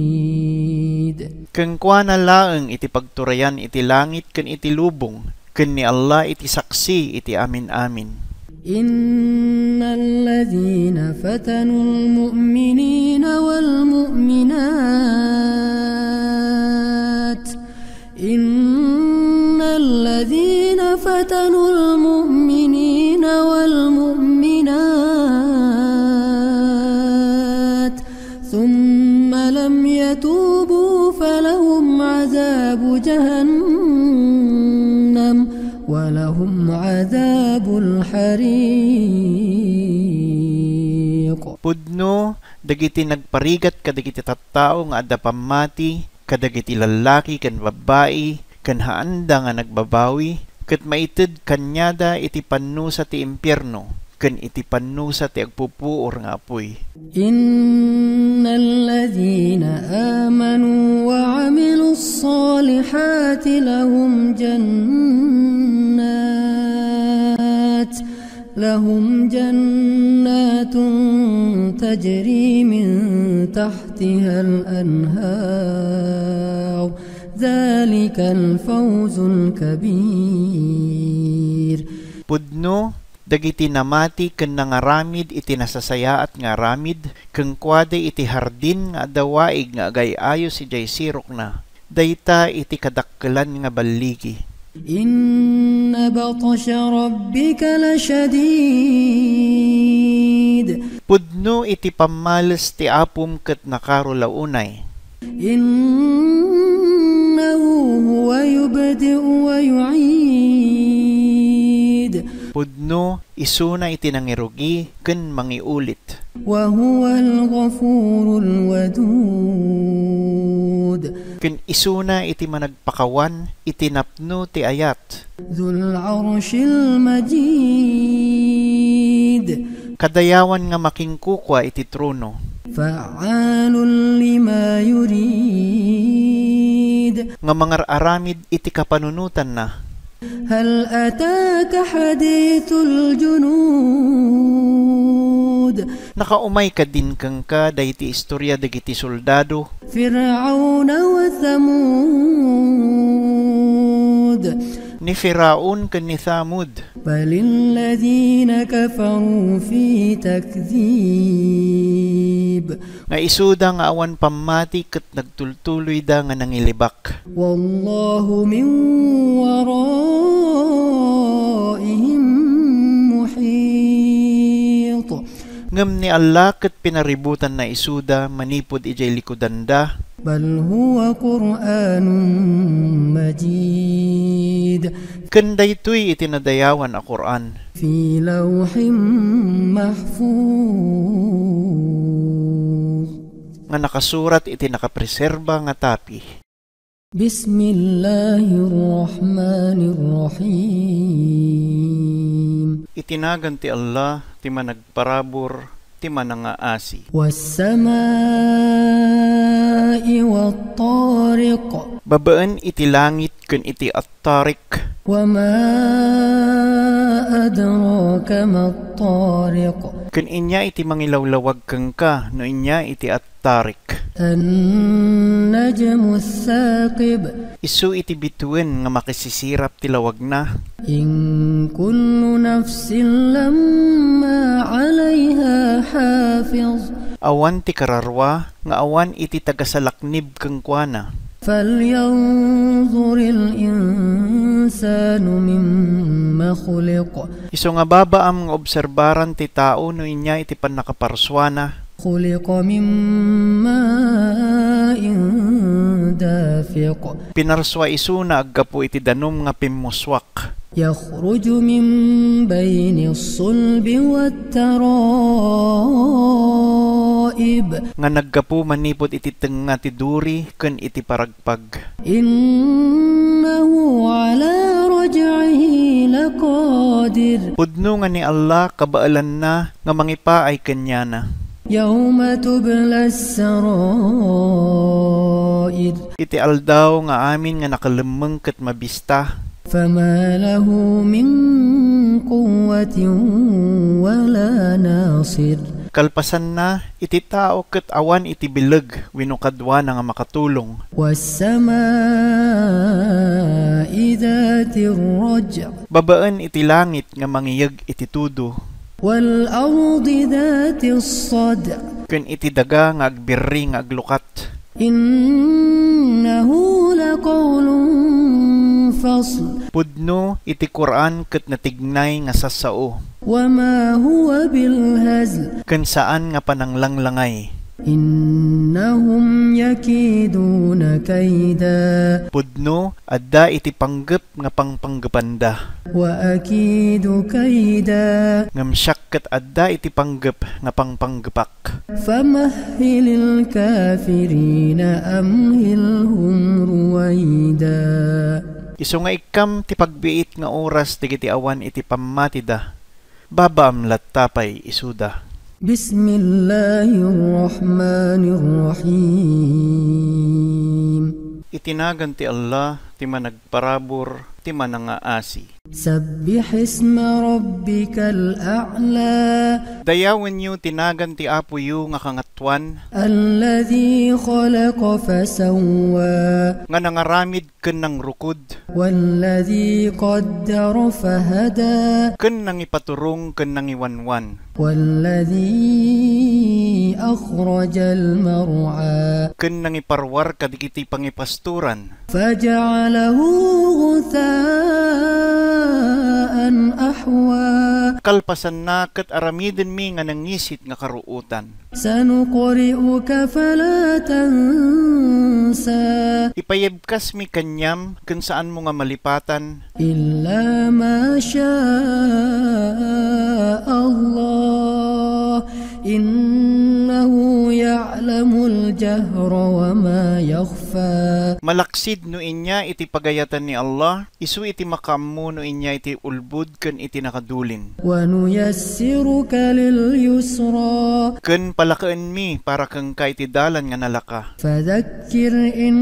شهيد Ken kuana laeng iti pagturayan iti langit ken iti lubong ken ni Allah iti saksi iti amin-amin. إن الذين فتنوا المؤمنين والمؤمنات إن الذين فتنوا المؤمنين والمؤمنات ثم لم يتوبوا فلهم عذاب جهنم ولهم عذاب الحريق Pudno dagiti nagparigat kadagiti tattao nga adda pamati kadagiti lalaki ken babae ken haanda nga nagbabawi ket maited kanyada iti pannusa ti impyerno ken iti pannusa ti agpupuor nga apoy. إن الذين آمنوا وعملوا الصالحات لهم جنات تجري من تحتها الأنهار ذلك الفوز الكبير Pudno Dagiti namati ken nangaramid iti nasasayaat nga aramid, ken kuwade iti hardin nga dawaig nga agayayo si jay sirok na. Dayta iti kadakkelan nga balligi. Inna batsha rabbika lasyadid. Pudno iti pamalas ti apom ket nakarulaunay. Innahu huwa yubdi'u wa yu'id. Pudno isuna iti nangirugi ken mangiulit. Wa huwal ghafurul wadud. Ken isuna iti managpakawan iti napno ti ayat. Dzul arsyil majid. Kadayawan nga makingkukwa iti trono. Fa'alun lima yurid. Nga mangar-aramid iti kapanunutan na. Hal ataka hadithul junud. Nakaumay ka din kang ka dayti istorya dagiti soldado. Fir'auna wa Thamud. Ni Firaun ken ni Thamud. Balil ladhina kafaru fi takdhib. Nga isuda nga awan pamati ket nagtultuloy da nga nangilibak. Wallahu min waraihim muhit. Ngem ni Allah ket pinaributan na isuda manipod ijay likudanda. Bal huwa Qur'anun majid. Ken daytoy iti nadayawan a Quran. Fi lawhim mahfuz. Nga nakasurat iti nakapreserba nga tapi. Bismillahirrahmanirrahim. Itinagan ti Allah ti managparabor ti manangaasi. Was-samaa'i wat-tariq. Babaan iti langit ken iti at-tariq. Wa ma adraka mat-tariq. Ken inya iti mangilawlawag kang ka no inya iti at-tariq. An-najmu as-saqib. Isu iti bituin nga makisisirap ti lawag na. In kullu nafsin lamma 'alayha hafiz. Awan ti kararwa nga awan iti tagasalaknib kang kuana. Falyanzuril insanu mimma khuliq. Isu nga babaam nga obserbaran ti tao no inya iti pannakaparswana. Khuliqa min ma'in dafiq. Pinarswa isu na aggapo iti danom nga pimmuswak. Yakhruju min bayni as-sulbi wat-tara'ib. Nga naggapo manipod iti tenga ti duri ken iti paragpag. Innahu ala raj'ihi laqadir. Pudno nga ni Allah kabaalan na nga mangipaay kanyana. Yawma tubla as-sarair. Iti aldaw nga amin nga nakalemeng ket mabista. Fama lahu min quwwatin wala nasir. Kalpasan na iti tao ket awan iti bileg wenno kadwa nga makatulong. Was-samaa'i dhatir raj'. Babaan iti langit nga mangiyeg iti tudo. Wal ardi dhatis sad'. Ken iti daga nga agbirri nga aglukat. Innahu laqawlun fasl. Pudno iti Quran ket natignay nga sasao. Wa ma huwa bil hazl. Ken saan nga pananglanglangay. Innahum yakiduna kaida. Pudno adda iti panggep nga pangpanggepanda. Wa akidu kaida. Ngem syak ket adda iti panggep nga pangpanggepak. Famahhilil kafirina amhilhum ruwaida. Isu nga ikam ti pagbiit nga oras digiti awan iti pammatida. Babaam lattapay isuda. Bismillahirrahmanirrahim. Itinagan ti Allah ti managparabor, ti manangaasi. سبح اسم ربك الأعلى Dayawen yu tinagan ti Apo yu nga kangatwan, الذي خلق فسوى nga nangaramid ken nang rukod, والذي قدر فهدى ken nang ipaturong ken nang iwanwan, والذي أخرج المرعى ken nang iparwar kadikiti pangipasturan, فجعله غثاء أحوى kalpasan na ket aramiden mi nga nangisit nga karuutan. سنقرئك فلا تنسى Ipayebkas mi kanyam ken saan mo nga malipatan, إلا ما شاء الله إنه يعلم الجهر وما يخفى malaksid no inya iti pagayatan ni Allah, isu iti makammo no inya iti ulbud ken iti nakadulin. ونيسرك لليسرى Ken palakaen mi para kang ka iti dalan nga nalaka. فذكر إن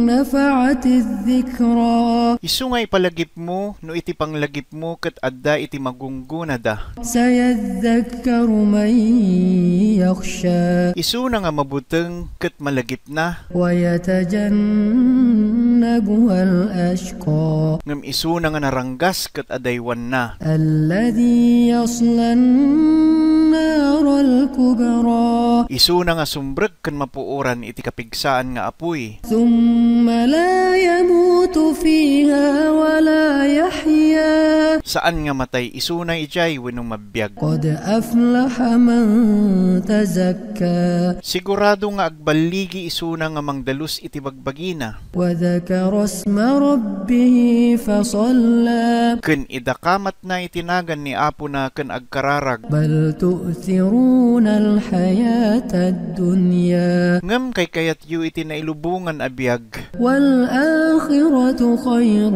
نفعت الذكرى Isu nga ipalagip mo no iti panglagip mo ket adda iti magungguna سيذكر من يخشى Isu na nga mabuteng ket malagip na, ويتجنبها الأشقى ngem isu na nga naranggas ket adaywan na. الذي يصلى النار الكبرى Isu na nga sumbreg ken mapuoran iti kapigsaan nga apoy. ثم لا يموت فيها ولا يحيا Saan nga matay isu na ijay wenno mabbiag. قد أفلح من تزكى Sigurado nga agbaligi isu na nga mangdalus iti bagbagina. وذكر اسم ربه فصلى Ken idakamat na itinagan ni Apo na ken agkararag. بل تؤثرون الحياة الدنيا Ngem kay kayat yu iti nailubungan abiyag. والآخرة خير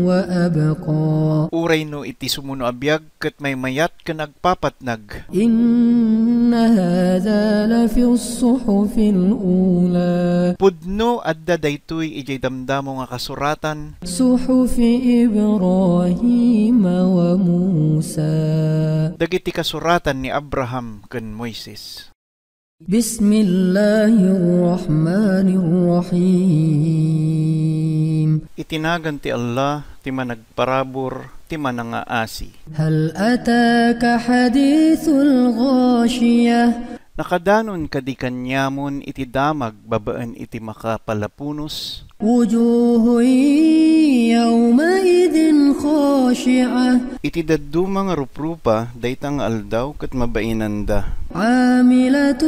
وأبقى Uray no iti sumuno abiyag ket may mayat ken agpapatnag. إن هذا لفي الصحف الأولى Pudno adda daytoy ijay damdamo nga kasuratan صحف إبراهيم وموسى dagiti kasuratan ni Abraham ken Moises. بسم الله الرحمن الرحيم Itinagan ti Allah ti managparabor ti manangaasi. هل أتاك حديث الغاشية Nakadanon kadi kanyamon iti damag babaan iti makapalapunos. وجوه يومئذ خاشعة Iti dadduma nga ruprupa daytang aldaw ket mabainanda. عاملة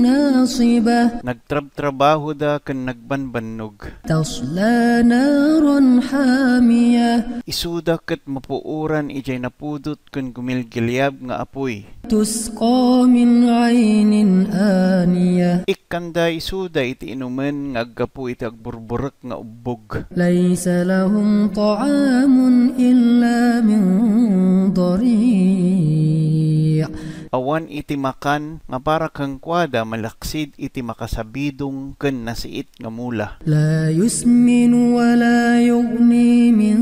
ناصبة Nagtrab-trabaho da ken nagbanbannog. تصلى نارا حامية Isuda ket mapuuran ijay napudot ken gumilgilyab nga apoy. تسقى من عين آنية Ikkanda isuda iti inumen nga aggapu iti agburburek nga ubbog. ليس لهم طعام إلا من ضريع Awan iti makan nga para kang kwada malaksid iti makasabidong ken nasiit nga mula. لا يسمن ولا يغني من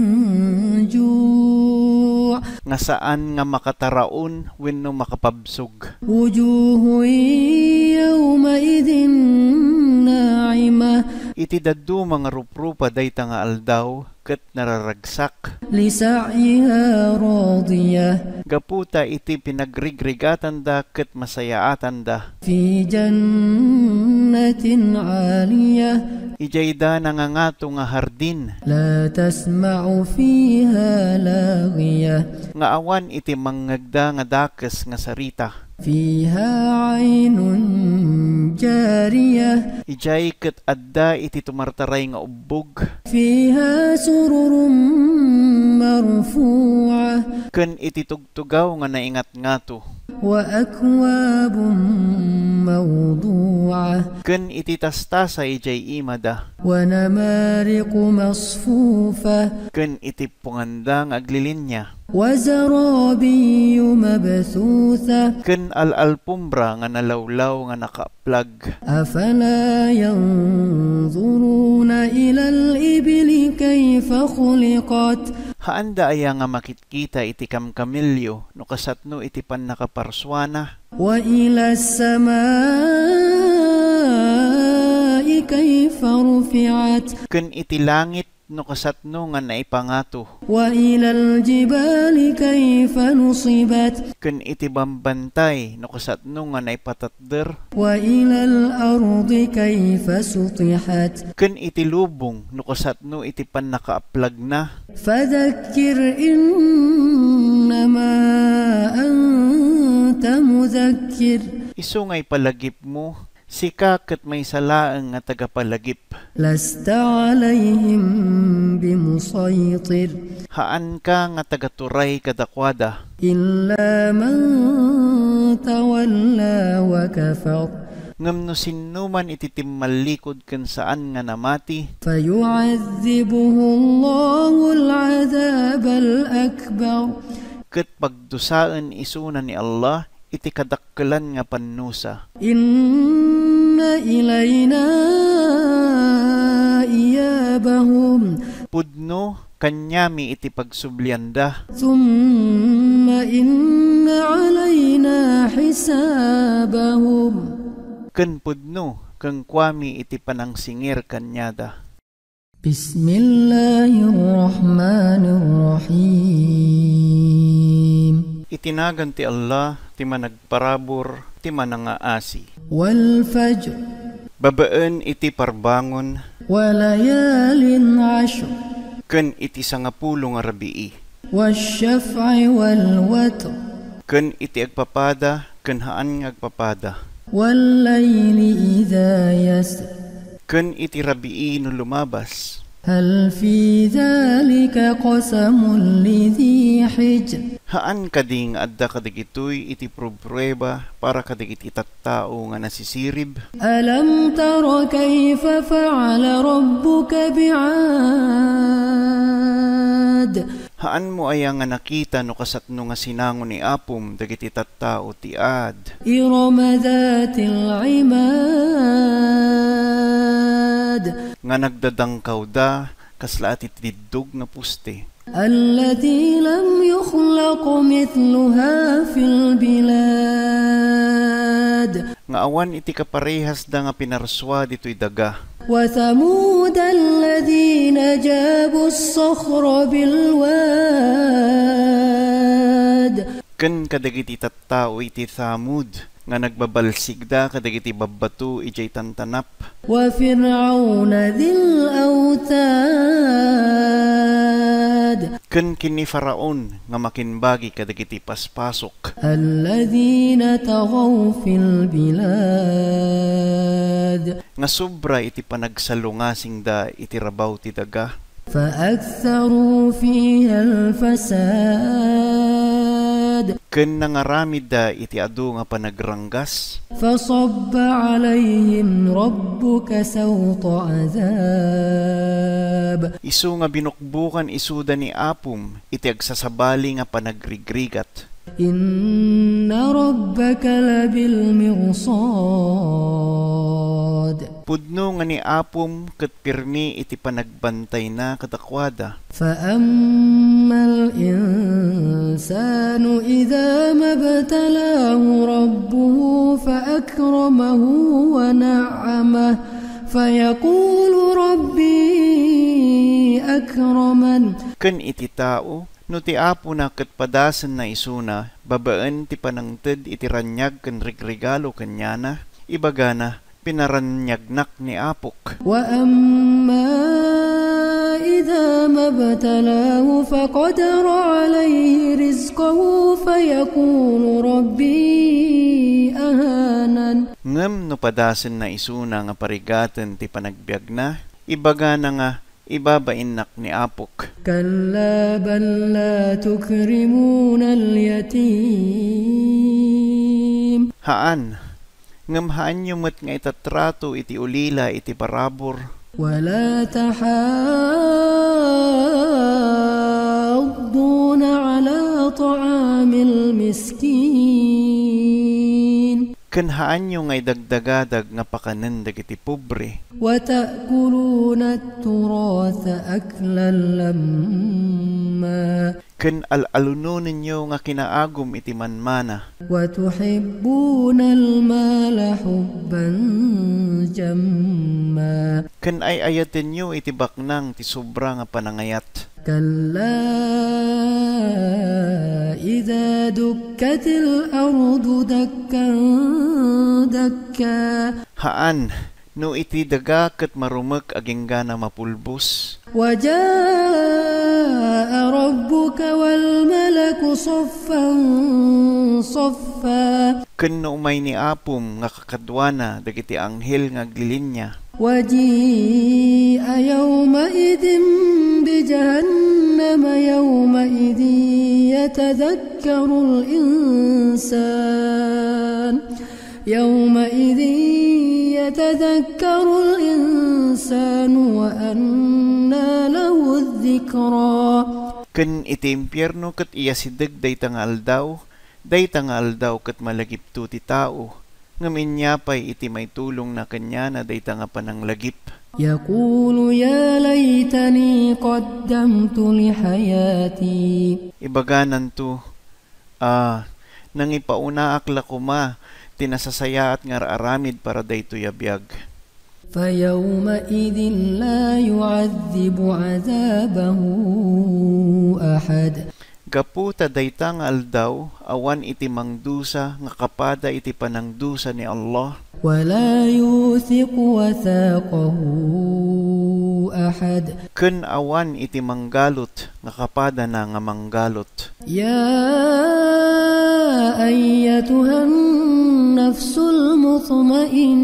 جوع Nga saan nga makataraon wenno makapabsog. وجوه يومئذ ناعمة Iti daddu mga ruprupa dayta nga aldaw ket nararagsak. لسعيها راضية Gaputa iti pinagrigrigatan da ket masayaatan da. في جنة عالية Ijay da nangangato nga hardin. لا تسمع فيها لاغية Nga awan iti manggagda nga dakes nga sarita. فيها عين جارية Ijay ket adda iti tumartaray nga ubbog. فيها سرر مرفوعة ken iti tugtugaw nga naingat ngato, وأكواب موضوعة ken iti tastasay jay imada, ونمارق مصفوفة ken iti pungandang aglilinya, وزرابي مبثوثة ken alalpumbra nga nalawlaw nga nakaaplag. أفلا ينظرون إلى الإبل كيف خلقت Haanda aya nga makitkita iti kamkamilyo no kasatno iti pannakaparswana, وإلى السماء كيف رفعت ken iti langit no kasatno nga naipangato, وإلى الجبال كيف نصبت ken iti bambantay no kasatno nga naipatatder, وإلى الأرض كيف سطحت ken iti lubong no kasatno iti pannakaaplag na. فذكر إنما أنت مذكر Isu ngay palagip mo, sika ket may salaeng nga tagapalagip. لست عليهم بمسيطر Haan ka nga tagaturay kadakwada, إلا من تولى وكفر ngem no sinnuman iti timmalikod ken saan nga namati, فيعذبه الله العذاب الأكبر ket pagdusaan isuna ni Allah iti kadakkelan nga pannusa. إن إلينا إيابهم Pudno kanyami iti pagsublianda, ثم إن علينا حسابهم ken pudno kang kwami iti panangsingir kanyada. بسم الله الرحمن الرحيم Itinagan ti Allah ti managparabor ti manangaasi. والفجر Babaan iti parbangon, وليال عشر ken iti 10 nga rabii, والشفع والوتر ken iti agpapada ken haan nga agpapada, والليل إذا يسر ken iti rabii no lumabas, هل في ذلك قسم لذي حجر haan kading adda kadigitoy iti prueba para kadigiti tattao nga nasisirib. ألم تر كيف فعل ربك بعاد Haan mo aya nga nakita no kasatno nga sinango ni Apom dagiti tattao ti Ad, إرم ذات العماد nga nagdadangkaw da kasla iti diddog nga puste, التي لم يخلق مثلها في البلاد nga awan iti kaparehas da nga pinarswa dito'y daga. وثمود الذين جابوا الصخر بالواد Ken kadagiti tattao iti Thamud, nga nagbabalsig da kadagiti babbato ijay tantanap, وفرعون ذي الأوتاد ken kini Faraon nga makinbagi kadagiti paspasok, الذين طغوا في البلاد nga sobra iti panagsalungasing da iti rabaw ti daga, فأكثروا فيها الفساد ken nangaramid da iti adu nga panagranggas, فصب عليهم ربك سوط عذاب isu nga binukbukan isuda ni Apom iti agsasabali nga panagrigrigat. إن ربك لبالمرصاد Pudno nga ni Apom ket pirmi iti panagbantay na kadakwada. فأما الإنسان إذا ما ابتلاه ربه فأكرمه ونعمه فيقول ربي أكرمن Ken iti tao, no ti Apo na ket padasen na isuna, babaan ti panangted iti ranyag ken regregalo kanyana, ibagana pinaranyagnak ni Apok. وأما إذا ما ابتلاه فقدر عليه رزقه فيقول ربي أهانن Ngem no padasen na isuna nga parigaten ti panagbiag na, ibagana nga ibabainak ni apok. كلا بل لا تكرمون اليتيم Haan, ngamhaan nyo met nga itatrato iti ulila iti parabor. ولا تحاضون على طعام المسكين Kanhaan nyo nga idagdagadag nga pakanan dagiti pobre. وتأكلون التراث أكلا لما Kan alaluno ninyo nga kinaagom iti manmana. وتحبون المال حبا جما Kan ay ayatin nyo iti baknang ti sobra nga panangayat. كلا إذا دكت الأرض دكا دكا Haan, no iti daga ket marumek aging gana mapulbos. وجاء ربك والملك صفا صفا Kan no umay ni apom nga kakadwana dagiti anghel nga aglilinya. وجيء يومئذ بجهنم يومئذ يتذكر الإنسان وأنى له الذكرى Kan iti impyerno ket iya sideg dayta nga aldaw ket malagipto ti tao. Ngaminyapay iti may tulong na kanya na dayta nga pananglagip. يقول يا ليتني قدمت لحياتي Ibaganan to, nang ipauna akla kuma, tinasasayaat nga aramid para dayto yabiyag. فيومئذ لا يعذب عذابه أحد Gaputa dayta nga aldaw, awan iti mangdusa nga kapada iti panangdusa ni Allah. ولا يوثق وثاقه أحد Ken awan iti manggalot nga kapada na nga manggalot. يا أيتها النفس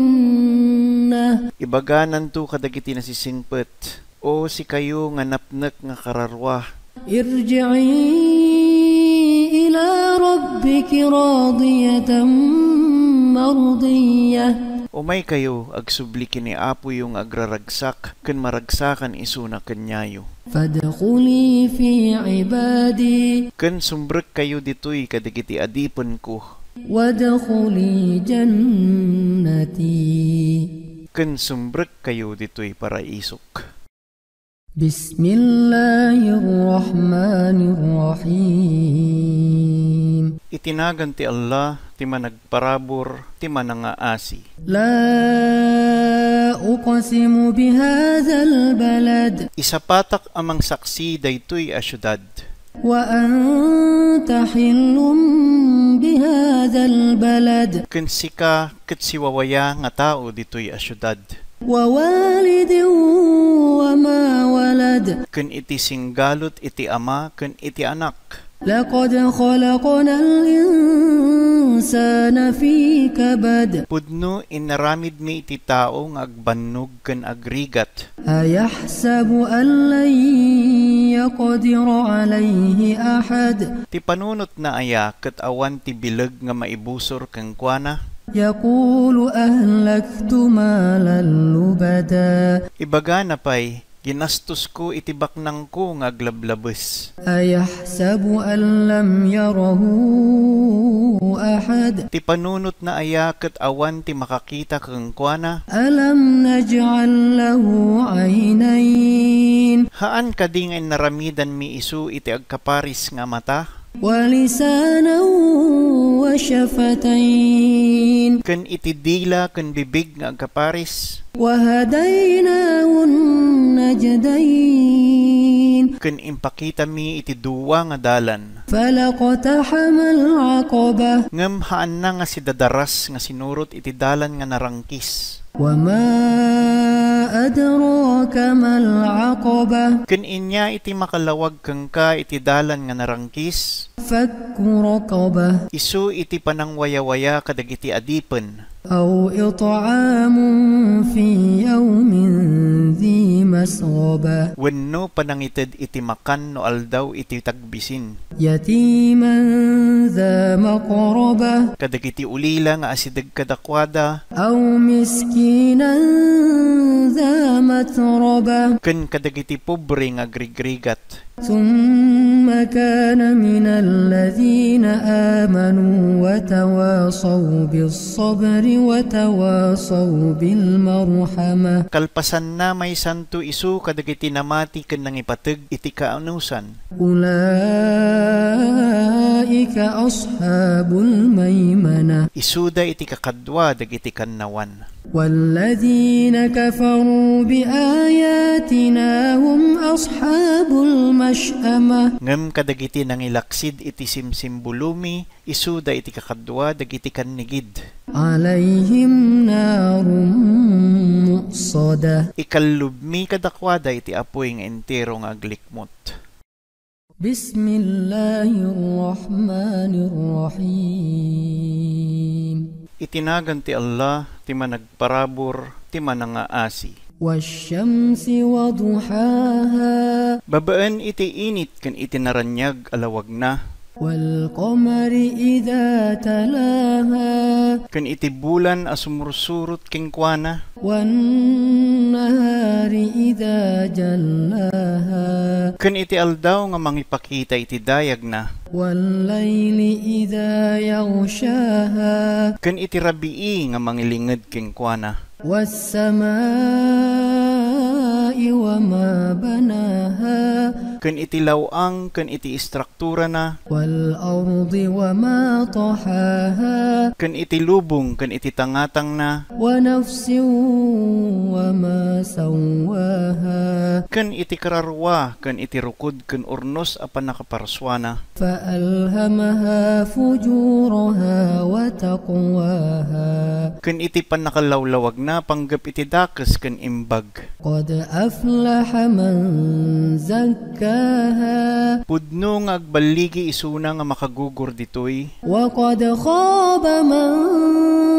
المطمئنة Ibaganan to kadagiti nasisingpet, o si kayo nga napnek nga kararwa. ارجعي إلى ربك راضية مرضية Umay kayo agsubli kini apo yung agraragsak ken maragsakan isuna kenyayo. فادخلي في عبادي Ken sumbrek kayo ditoy kadagiti adipen ko. وادخلي جنتي Ken sumbrek kayo ditoy paraisok. بسم الله الرحمن الرحيم Itinagan ti Allah ti managparabor ti manangaasi. لا أقسم بهذا البلد Isapatak amang saksi daytoy a syudad. وأنت حل بهذا البلد Ken sika ket siwawaya nga tao ditoy a syudad. ووالد وما ولد Ken iti singgalot iti ama ken iti anak. لقد خلقنا الإنسان في كبد Pudno inaramid mi iti tao nga agbannog ken agrigat. أيحسب أن لن يقدر عليه أحد Ti panunot na aya ket awan ti bileg nga maibusor ken kuana. يقول أهلكت مالا لبدا Ibaga na pay, ginastos ko iti baknang ko nga aglablabes. أيحسب أن لم يره أحد Ti panunot na aya ket awan ti makakita ken kuana. ألم نجعل له عينين Haan kadingay naramidan mi isu iti agkaparis nga mata. ولسانا وشفتين Ken iti dila ken bibig nga agkaparis. وهديناه النجدين Ken impakita mi iti duwa nga dalan. فلاقتحم العقبة Ngem haan na nga si dadaras nga sinurot iti dalan nga narangkis. وما أدراك ما العقبة Ken inya iti makalawag kang ka iti dalan nga narangkis. فك رقبة Isu iti panangwaya-waya kadagiti adipen. أو إطعام في يوم ذي مسغبة مسغبة Wenno panangited iti makan no aldaw iti tagbisin. يتيما ذا مقربة Kadagiti ulila nga asideg kadakwada, أو مسكينا ذا متربة ken kadagiti pobre nga grigrigat. ثم كان من الذين آمنوا وتواصوا بالصبر وتواصوا بالمرحمة Kalpasan na may santo isu kadagiti namati ken nangipateg iti kaanusan. أولئك أصحاب الميمنة Isuda iti kakadwa dagiti kannawan. والذين كفروا بآياتنا هم أصحاب المشأمة Ngem kadagiti nangilaksid iti simsimbulumi, isuda iti kakadwa dagiti kannigid. عليهم نار مؤصدة Ikallubmi kadakwada iti apoy nga entero nga aglikmot. بسم الله الرحمن الرحيم Itinagan ti Allah, ti managparabor, ti manangaasi. والشمس وضحاها Babaan iti init ken iti naranyag alawag na, والقمر إذا تلاها ken iti bulan asumursurot kengkwana, والنهار إذا جلاها ken iti aldaw nga mangipakita iti dayag na, والليل إذا يغشاها ken iti rabii nga mangilinged kengkwana, والسماء وما بناها ken iti lawang ken iti istruktura na, والأرض وما طحاها ken iti lubong ken iti tangatang na, ونفس وما سواها ken iti kararwa ken iti rukod ken urnos apan nakaparswana, فألهمها فجورها وتقواها ken iti panakalawlawag na panggap iti dakes ken imbag. قد أفلح من زكاها Pudno nga agbaligi isuna nga makagugur ditoy, وقد خاب من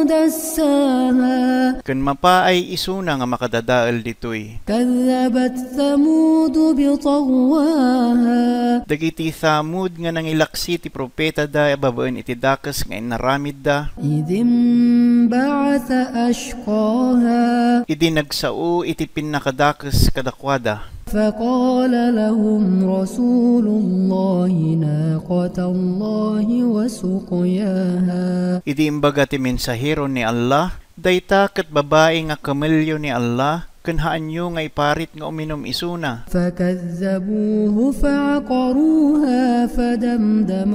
دساها ken mapaay isuna nga makadadael ditoy. كذبت ثمود بطغواها Dagiti Thamud nga nangilaksi ti propeta da babaan iti dakes nga inaramid da, إذ انبعث أشقاها idi nagsao iti pinnakadakes kadakwada. فقال لهم رسول الله ناقة الله وسقياها Idi imbaga ti mensahero ni Allah, dayta ket babae nga kamelyo ni Allah, ken haanyo nga iparit nga uminom isuna. فكذبوه فعقروها فدمدم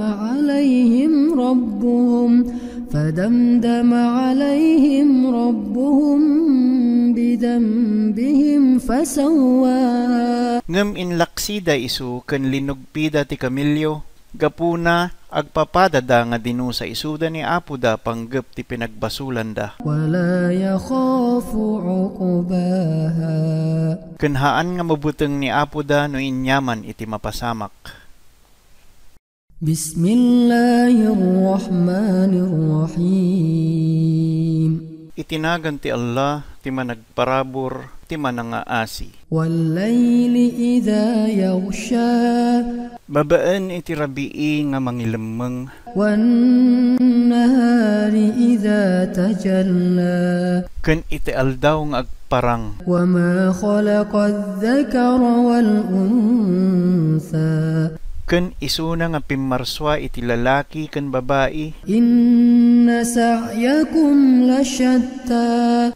عليهم ربهم بذنبهم فسواها Ngem inlaksida isu ken linugpida ti kamelyo, gapuna agpapadada nga dinu sa isuda ni Apo da panggep ti pinagbasulan da. ولا يخاف عقباها Ken haan nga mabuteng ni Apo da no inyaman iti mapasamak. بسم الله الرحمن الرحيم Itinagan ti Allah, ti managparabor, ti manangaasi. والليل إذا يغشى Babaan iti rabii nga mangilemeng, والنهار إذا تجلى ken iti aldaw nga agparang, وما خلق الذكر والأنثى ken isuna nga pimarswa iti lalaki ken babae, إن سعيكم لشتى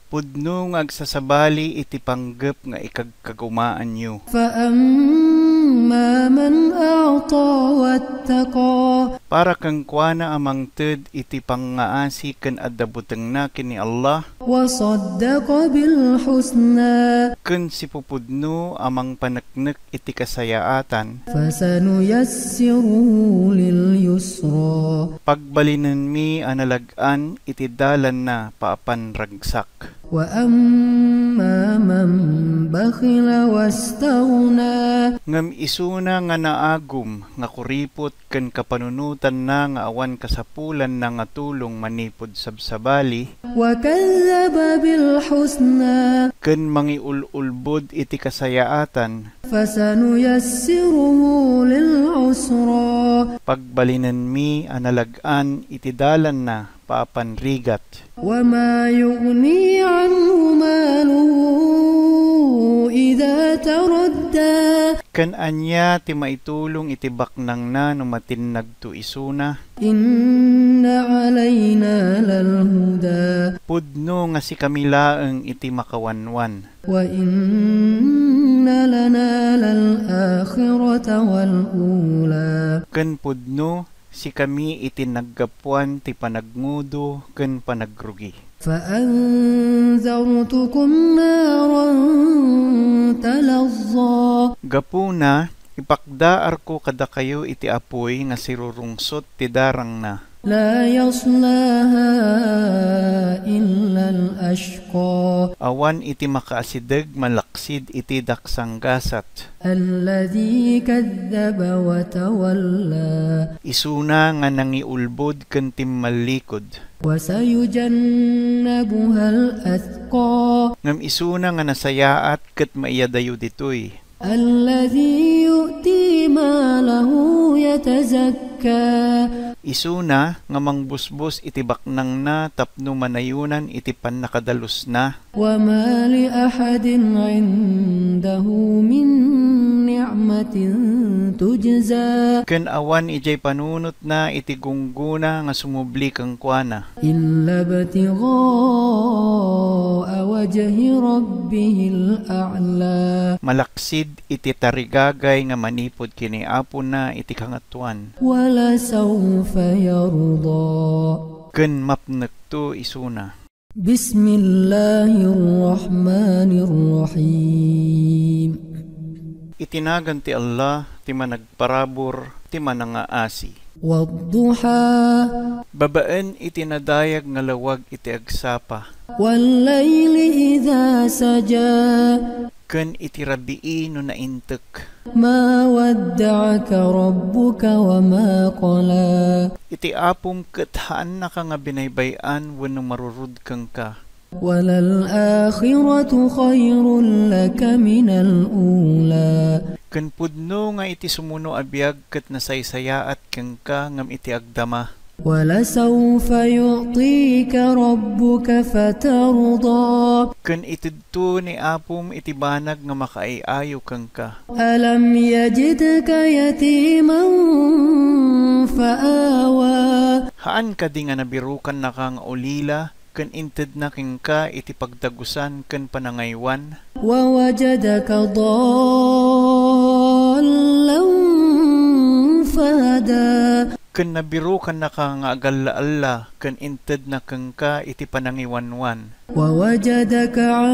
pudno nga agsasabali iti panggep nga ikagkagumaan nyo. فأما من أعطى واتقى Para kang kuana amang ted iti pangaasi ken addabuteng na kini Allah, وصدق بالحسنى ken si pupudno amang paneknek iti kasayaatan, فسنيسره لليسرى pagbalinan mi analagan iti dalan na paapan ragsak. وأما من بخل واستغنى Ngam isuna nga naagum nga kuripot ken kapanunutan na nga awan kasapulan na nga tulong manipod sabsabali وكذب بالحسنى ken mangiululbod iti kasayaatan فسنيسره للعسرى pagbalinan mi analagan iti dalan na papanrigat وما يغني عنه ماله إذا تردى ken anya ti maitulong iti baknang na no matinag tu isuna إن علينا للهدى pudno nga si kamilaeng iti makawanwan وإن لنا للآخرة والأولى ken pudno si kami iti naggapuan ti panagmudo ken panagrugi فأنذرتكم نارا تلظى gapuna ipakdaar ko kada kayo iti apoy nga sirurungsot ti darang na لا يصلاها إلا الأشقى awan iti makaasideg malaksid iti daksanggasat الذي كذب وتولى isuna nga nangiulbod ken timmalikod وسيجنبها الأتقى ngam isuna nga nasayaat ket maiyadayo ditoy الذي يؤتي ماله يتزكى isuna nga mangbusbos iti baknang na tapno manayunan iti pannakadalos na وما لأحد عنده من نعمة تجزى ken awan ijay panunot na iti gungguna nga sumubli kang kuana إلا ابتغاء وجه ربه الأعلى malaksid iti tarigagay nga manipod kini apo na iti kangatuan ولسوف يرضى ken mapnekto isuna بسم الله الرحمن الرحيم itinagan ti Allah ti managparabor ti manangaasi والضحى babaen itinadayag nga lawag iti agsapa والليل إذا سجى ken iti rabii no naintek ما ودعك ربك وما قلى iti apom ket haan na ka nga binaybayan wenno marurud kang ka وللآخرة خير لك من الأولى ken pudno nga iti sumuno abiyag ket nasaysayaat kang ka ngam iti agdama ولسوف يعطيك ربك فترضى ken itudto ni apom iti banag nga makaiayo kang ka ألم يجدك يتيما فآوى haan ka di nga nabirukan na kang ulila ken inted na king ka iti pagdagusan ken panangaywan ووجدك ضالا فهدى ken nabirukan na ka nga agalla-alla ken inted na kang ka iti panangiwanwan ووجدك عائلا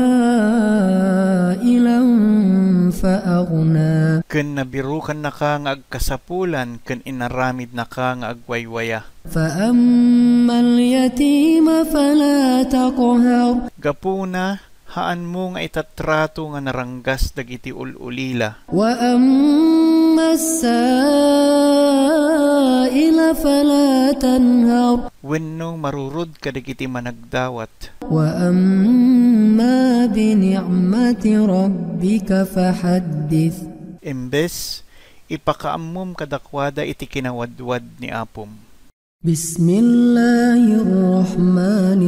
فأغنى ken nabirukan na ka nga agkasapulan ken inaramid na ka nga agwaywaya فأما اليتيم فلا تقهر gapuna haan mo nga itatrato nga naranggas dagiti ululila وأما السائل فلا تنهر wenno marurod kadagiti managdawat وأما بنعمة ربك فحدث imbes ipakaammom kadakwada iti kinawadwad ni apom بسم الله الرحمن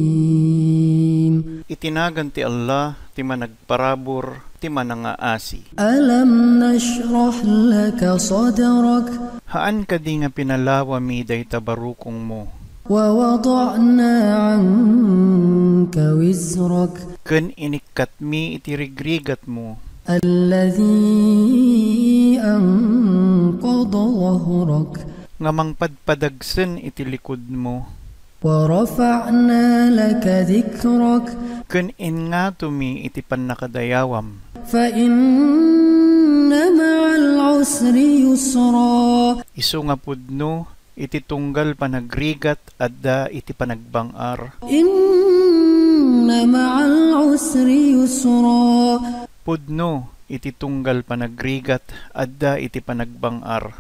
الرحيم itinagan ti Allah ti managparabor ti manangaasi ألم نشرح لك صدرك haan kadi nga pinalawa mi day tabarukong mo ووضعنا عنك وزرك ken inikat mi iti rigrigat mo الذي أنقض ظهرك nga mangpadpadagsen iti likod mo ورفعنا لك ذكرك ken ingatomi iti pannakadayawam فإن مع العسر يسرا isu nga pudno iti tunggal panagrigat adda iti panagbangar إن العسر يسرا Pudno iti tunggal panagrigat adda iti panagbangar.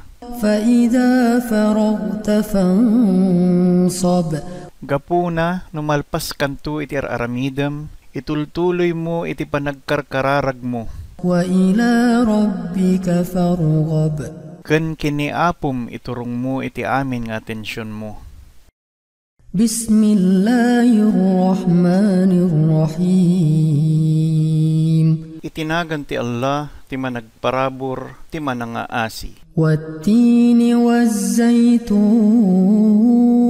فإذا فرغت فانصب Gapuna numalpas kanto iti aramidem, itultuloy mo iti panagkarkararag mo. وإلى ربك فارغب Ken kiniapom iturong mo iti amin nga atensyon mo. بسم الله الرحمن الرحيم Itinagan ti Allah, ti managparabor, ti manangaasi. والتين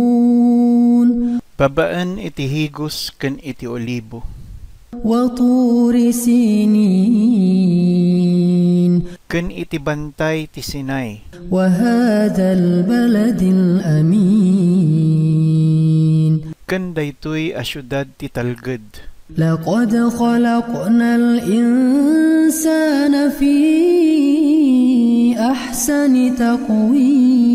والزيتون Babaan iti higos ken iti olibo. وطور سينين Ken iti bantay ti Sinai. وهذا البلد الأمين Ken daytoy a syudad ti talged. لقد خلقنا الإنسان في أحسن تقويم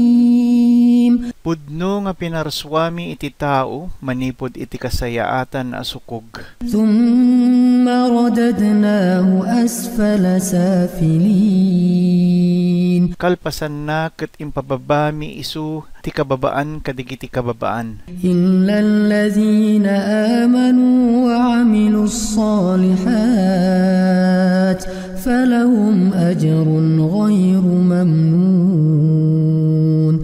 Pudno nga pinarswami iti tao, manipod iti kasayaatan asukog. ثم رددناه أسفل سافلين Kalpasan na ket impababami isu ti kababaan kadigiti kababaan. إلا الذين آمنوا وعملوا الصالحات فلهم أجر غير ممنون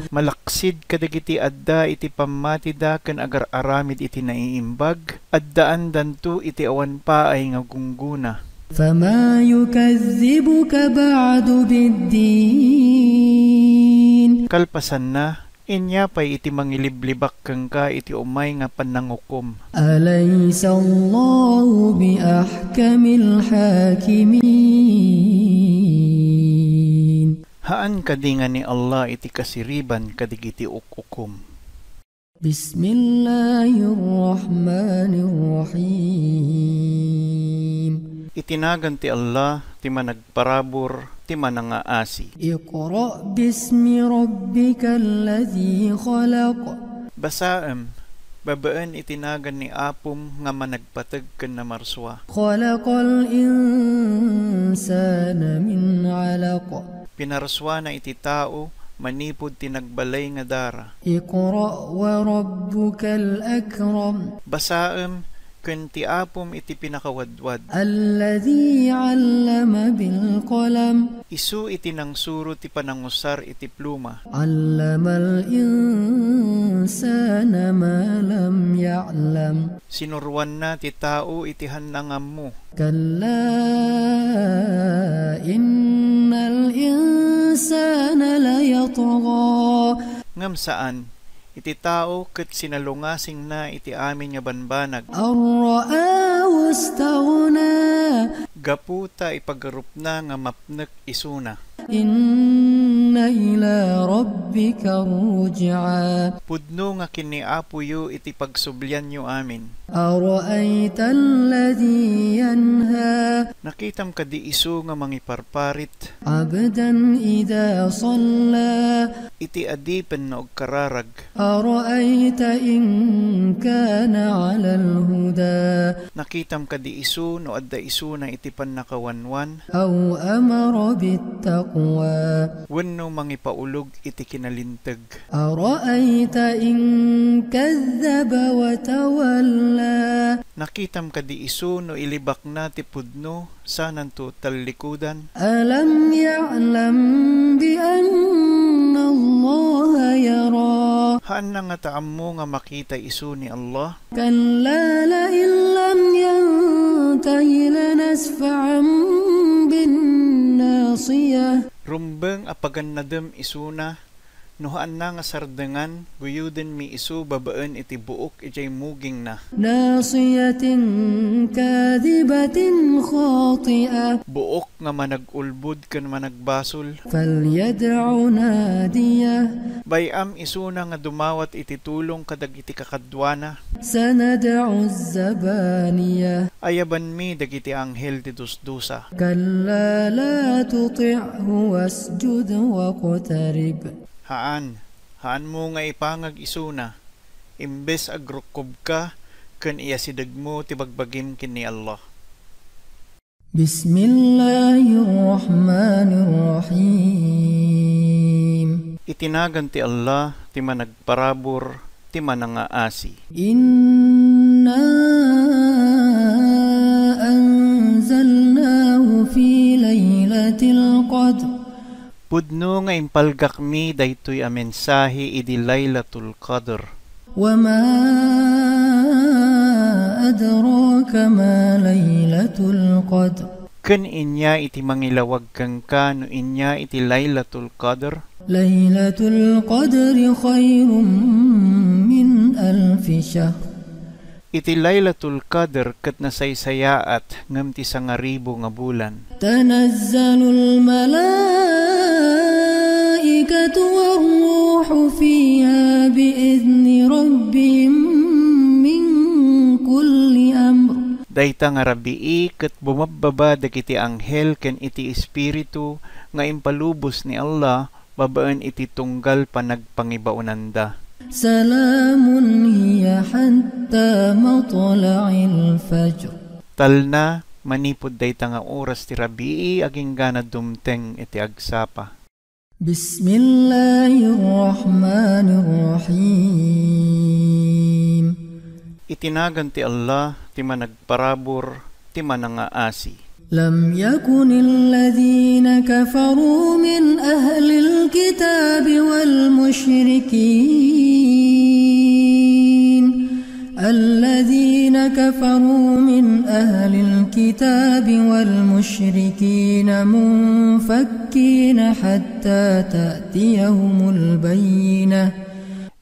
Malaksid kadigiti adda iti pammatida ken agar aramid iti naiimbag, addaan danto iti awan pa ay nga gungguna. فما يكذبك بعد بالدين Kalpasan na, inya pa'y iti mangiliblibak kang ka iti umay nga panangukom. أليس الله بأحكم الحاكمين Haan kadinga ni Allah iti kasiriban kadigiti ukukom. بسم الله الرحمن الرحيم Itinagan ti Allah, ti managparabor, ti manangaasi. اقرأ باسم ربك الذي خلق Basaem, babaan itinagan ni Apom nga managpatag ken na marswa. خلق الإنسان من علق Pinarswa na iti tao, manipod tinagbalay nga dara. اقرأ وربك الأكرم Basaem, ken ti Apom iti pinakawadwad. الذي علم بالقلم Isu iti nangsuro ti panangusar iti pluma. علم الإنسان ما لم يعلم Sinurwan na ti tao iti hanangam mo. كلا إن الإنسان ليطغى Ngam saan, iti tao ket sinalungasing na iti amin nga banbanag. أن رآه استغنى Gaputa ipagarup na nga mapnek isuna. إن إلى ربك الرجعى Pudno nga kiniapuyo iti pagsublyan nyo amin. أرأيت الذي ينهى Nakitam kadi isu nga mangiparparit, عبدا إذا صلى iti adipen na og kararag. أرأيت إن كان على الهدى Nakitam kadi isu no adda isu na iti pannakawanwan, أو أمر بالتقوى wenno mangipaulog iti kinalinteg. أرأيت إن كذب وتولى Nakitam kadi isu no ilibak na ti pudno sanan to talikudan. ألم يعلم بأن الله يرى Haan na nga taam mo nga makita isu ni Allah. كلا لئن لم ينته لنسفعا بالناصية Rumbeng apagan nadem isuna, nuhaan na nga sardengan, guyuden mi isu babaan iti buok ijay muging na. ناصية كاذبة خاطئة Buok nga managulbud ken managbasol. فليدع ناديه Bayam isuna nga dumawat iti tulong kadag iti kakadwana. سندع الزبانية Ayaban mi dagiti anghel ti dusdusa. كلا لا تطعه واسجد واقترب Haan mo nga ipangag isuna, imbes agrukob ka, ken iya sidag mo ti bagbagim kin ni Allah. Bismillahirrahmanirrahim. Itinagan ti Allah, ti managparabor, ti manangaasi. Inna anzalnahu fi laylatil qadr. Pudno nga impalgakmi daytoy a mensahe idi Laylatul Qadr. Wa ma adraka ma laylatul qadr. Ken inya iti mangilawag kang ka no inya iti Laylatul Qadr. Laylatul qadri khairum min alfi shahr. Iti Laylatul Qadr ket nasaysayaat ngem ti 1,000 nga bulan. Tanazzalul malaikatu war-ruhu fiha biizni rabbihim min kulli amr. Dayta nga rabii ket bumababa dagiti anghel ken iti espiritu nga impalubos ni Allah babaan iti tunggal panagpangibaonanda. Salamun hiya hatta matla'il fajr. Talna manipod dayta nga oras ti rabii aging gana dumteng iti agsapa. Bismillahirrahmanirrahim. Itinagan ti Allah ti managparabor ti manangaasi. Lam yakunil ladhina kafaru min ahlil kitabi wal mushrikin. Alladhina kafaru min ahlil kitabi wal mushrikin munfakkina hatta ta'tiyahumul bayyinah.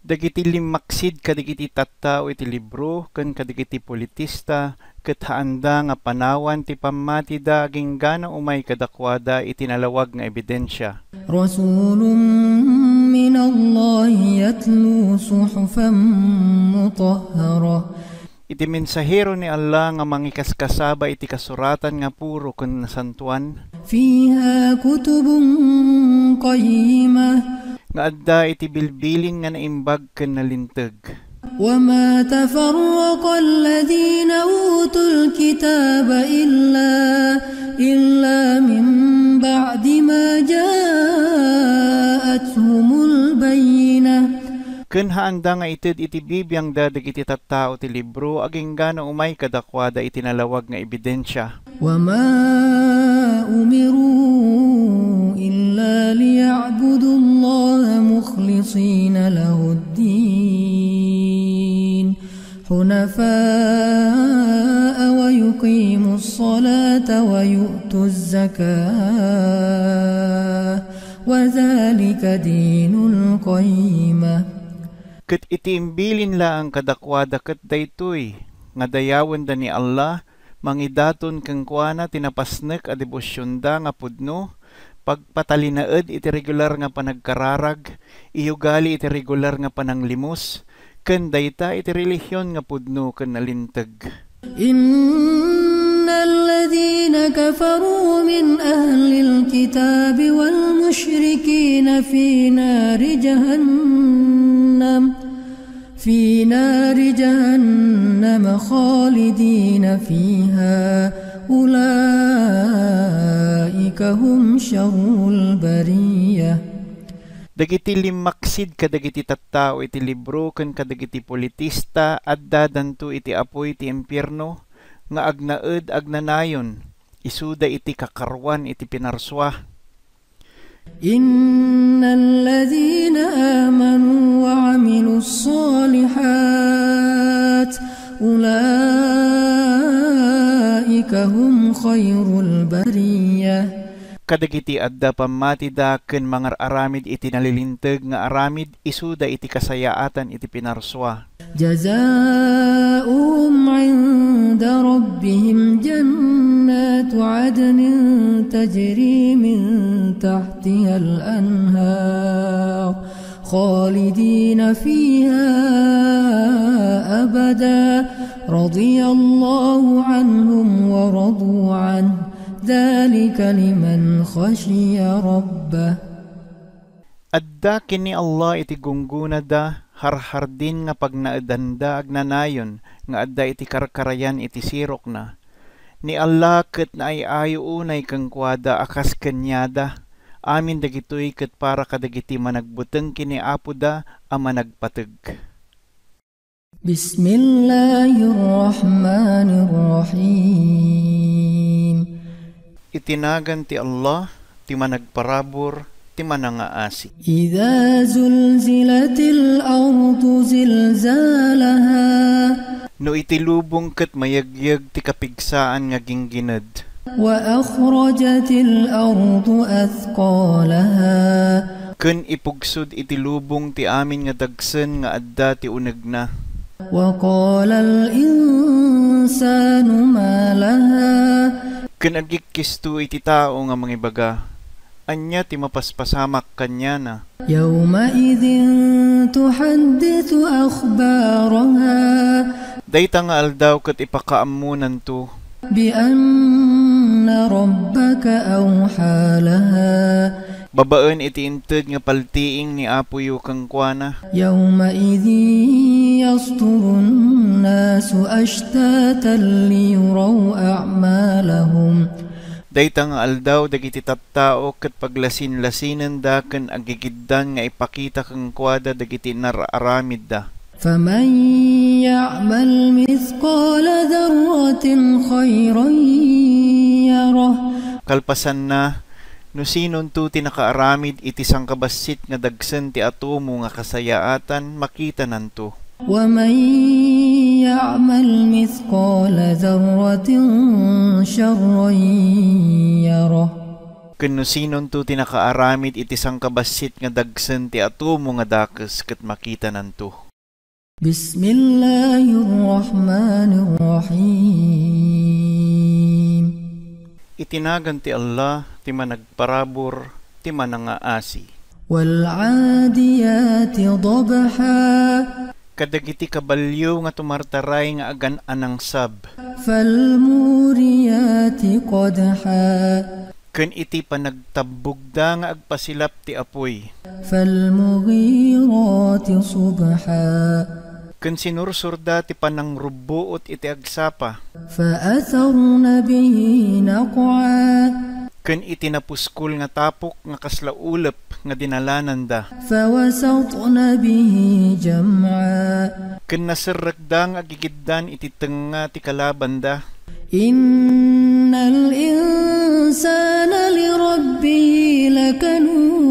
Dagiti limaksid kadagiti tattao iti libro ken kadagiti politista ket haanda nga panawan ti pammati daging gana umay kadakwada iti nalawag nga ebidensya. Rasulun min Allah yatlu suhufan mutahhara. Iti mensahero ni Allah nga mangikaskasaba iti kasuratan nga puro ken nasantuan. Fiha kutubun qayyimah. Nga adda iti bilbiling nga naimbag ken nalinteg. وَمَا تَفَرَّقَ الَّذِينَ أُوتُوا الْكِتَابَ إِلَّا مِنْ بَعْدِ مَا جَاءَتْهُمُ الْبَيِّنَةُ. Ken haanda nga ited iti bibiyang dadag iti tattao ti libro aging gana umay kadakwada iti nalawag nga ebidensya. وَمَا أُمِرُوا إِلَّا لِيَعْبُدُوا اللَّهَ مُخْلِصِينَ لَهُ الدِّينَ حُنَفَاءَ وَيُقِيمُوا الصَّلَاةَ وَيُؤْتُوا الزَّكَاةَ وَذَلِكَ دِينُ الْقَيِّمَةِ. Ket iti imbilin laang kadakwada ket daytoy nga dayawen da ni Allah mangidaton kang kuana tinapasnek a debosyon da nga pudno pagpatalinaed iti regular nga panagkararag iyugali iti regular nga pananglimos ken dayta iti relihiyon nga pudno ken nalinteg. Innal ladhina kafaru min ahlil kitabi wal mushrikin fi nari jahannam khalidina fiha ulaika hum syarrul bariyah. Dagiti limaksid kadagiti tattao iti libro ken kadagiti politista adda danto iti apoy ti impyerno nga agnaed agnanayon isuda iti kakarwan iti pinarswa. Innal ladhina amanu wa 'amilus solihat ulaika hum khairul bariyah. Kadagiti adda pamatida ken mangararamid iti nalilinteg nga aramid isuda iti kasayaatan iti pinarswa. Jazaohum 'inda rabbihim jannatu 'adnin tajri min tahtiha al-anhar khalidina fiha abada radiyallahu 'anhum wa radu 'anhu dhalika liman khashiya rabbah. Adda kini Allah iti gungguna da harhar din nga pagnaedanda agnanayon nga adda iti karkarayan iti sirok na. Ni Allah ket na ay ayo unay kang kwada akas kanyada. Amin dagitoy ket para kadagiti managbuteng kini Apo da a managpateg. Bismillahirrahmanirrahim. Itinagan ti Allah, ti managparabor, ti manangaasi. Idza zulzilatil ardu zilzalaha. No itilubong ket mayagyag ti kapigsaan nga gingined. Wa akhrajatil ardu athqalaha. Ken ipugsud itilubong ti amin nga dagsen nga adda ti uneg na. Wa qala al insanu ma laha. Ken agikkisto iti tao nga mangibaga, anya ti mapaspasamak kanya na. Yawma idhin tuhaddithu akhbaraha. Dayta nga aldaw ket ipakaamunan to. Bi anna rabbaka awha laha. Babaen iti inted nga paltiing ni Apo yu kang kuana. Yawma idhin yasturun nasu ashtatan liyuraw a'malahum. Dayta nga aldaw dagiti tattao ket paglasin-lasinan da ken agigiddan nga ipakita kang kuada dagiti nararamid da. فَمَنْ يَعْمَلْ مِثْقَالَ ذَرَّةٍ خَيْرًا يَرَهُ. Kalpasan na, no sinon tu ti nakaaramid iti sangkabasit nga dagsen ti atomo nga kasayaatan makita nanto. وَمَنْ يَعْمَلْ مِثْقَالَ ذَرَّةٍ شَرًّا يَرَهُ. Ken no sinon tu ti nakaaramid iti sangkabasit nga dagsen ti atomo nga dakes ket makita nanto. Bismillahirrahmanirrahim. Itinagan ti Allah, ti managparabor, ti manangaasi. Wal 'adiyati dhabha. Kadagiti kabalyo nga tumartaray nga agan-anang sab. Fal muriyati qadha. Ken iti panagtabbugda nga agpasilap ti apoy. Fal mughirati subha. Ken sinursurda ti panangrubbuot iti agsapa. Fa'atharna bihi naq'a. Ken iti napuskol nga tapok nga kaslaulep nga dinalananda. Fawasatna bihi jam'a. Ken nasirrekda nga agigiddan iti tenga ti kalabanda. Innal insana lirabbihi lakanud.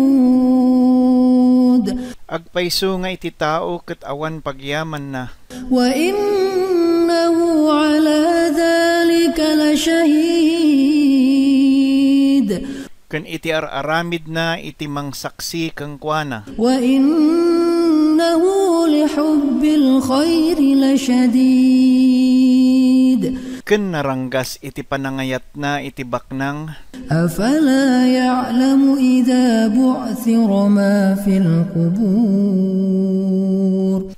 Agpayso nga iti tao ket awan pagyaman na. Wa innahu ala dhalika lashahid. Ken iti araramid na iti mangsaksi kang kuana. Wa innahu lihubbil khairi lashadid. Ken naranggas iti panangayat na iti baknang. Afala ya'lamu idha bu'thira ma fil qubur.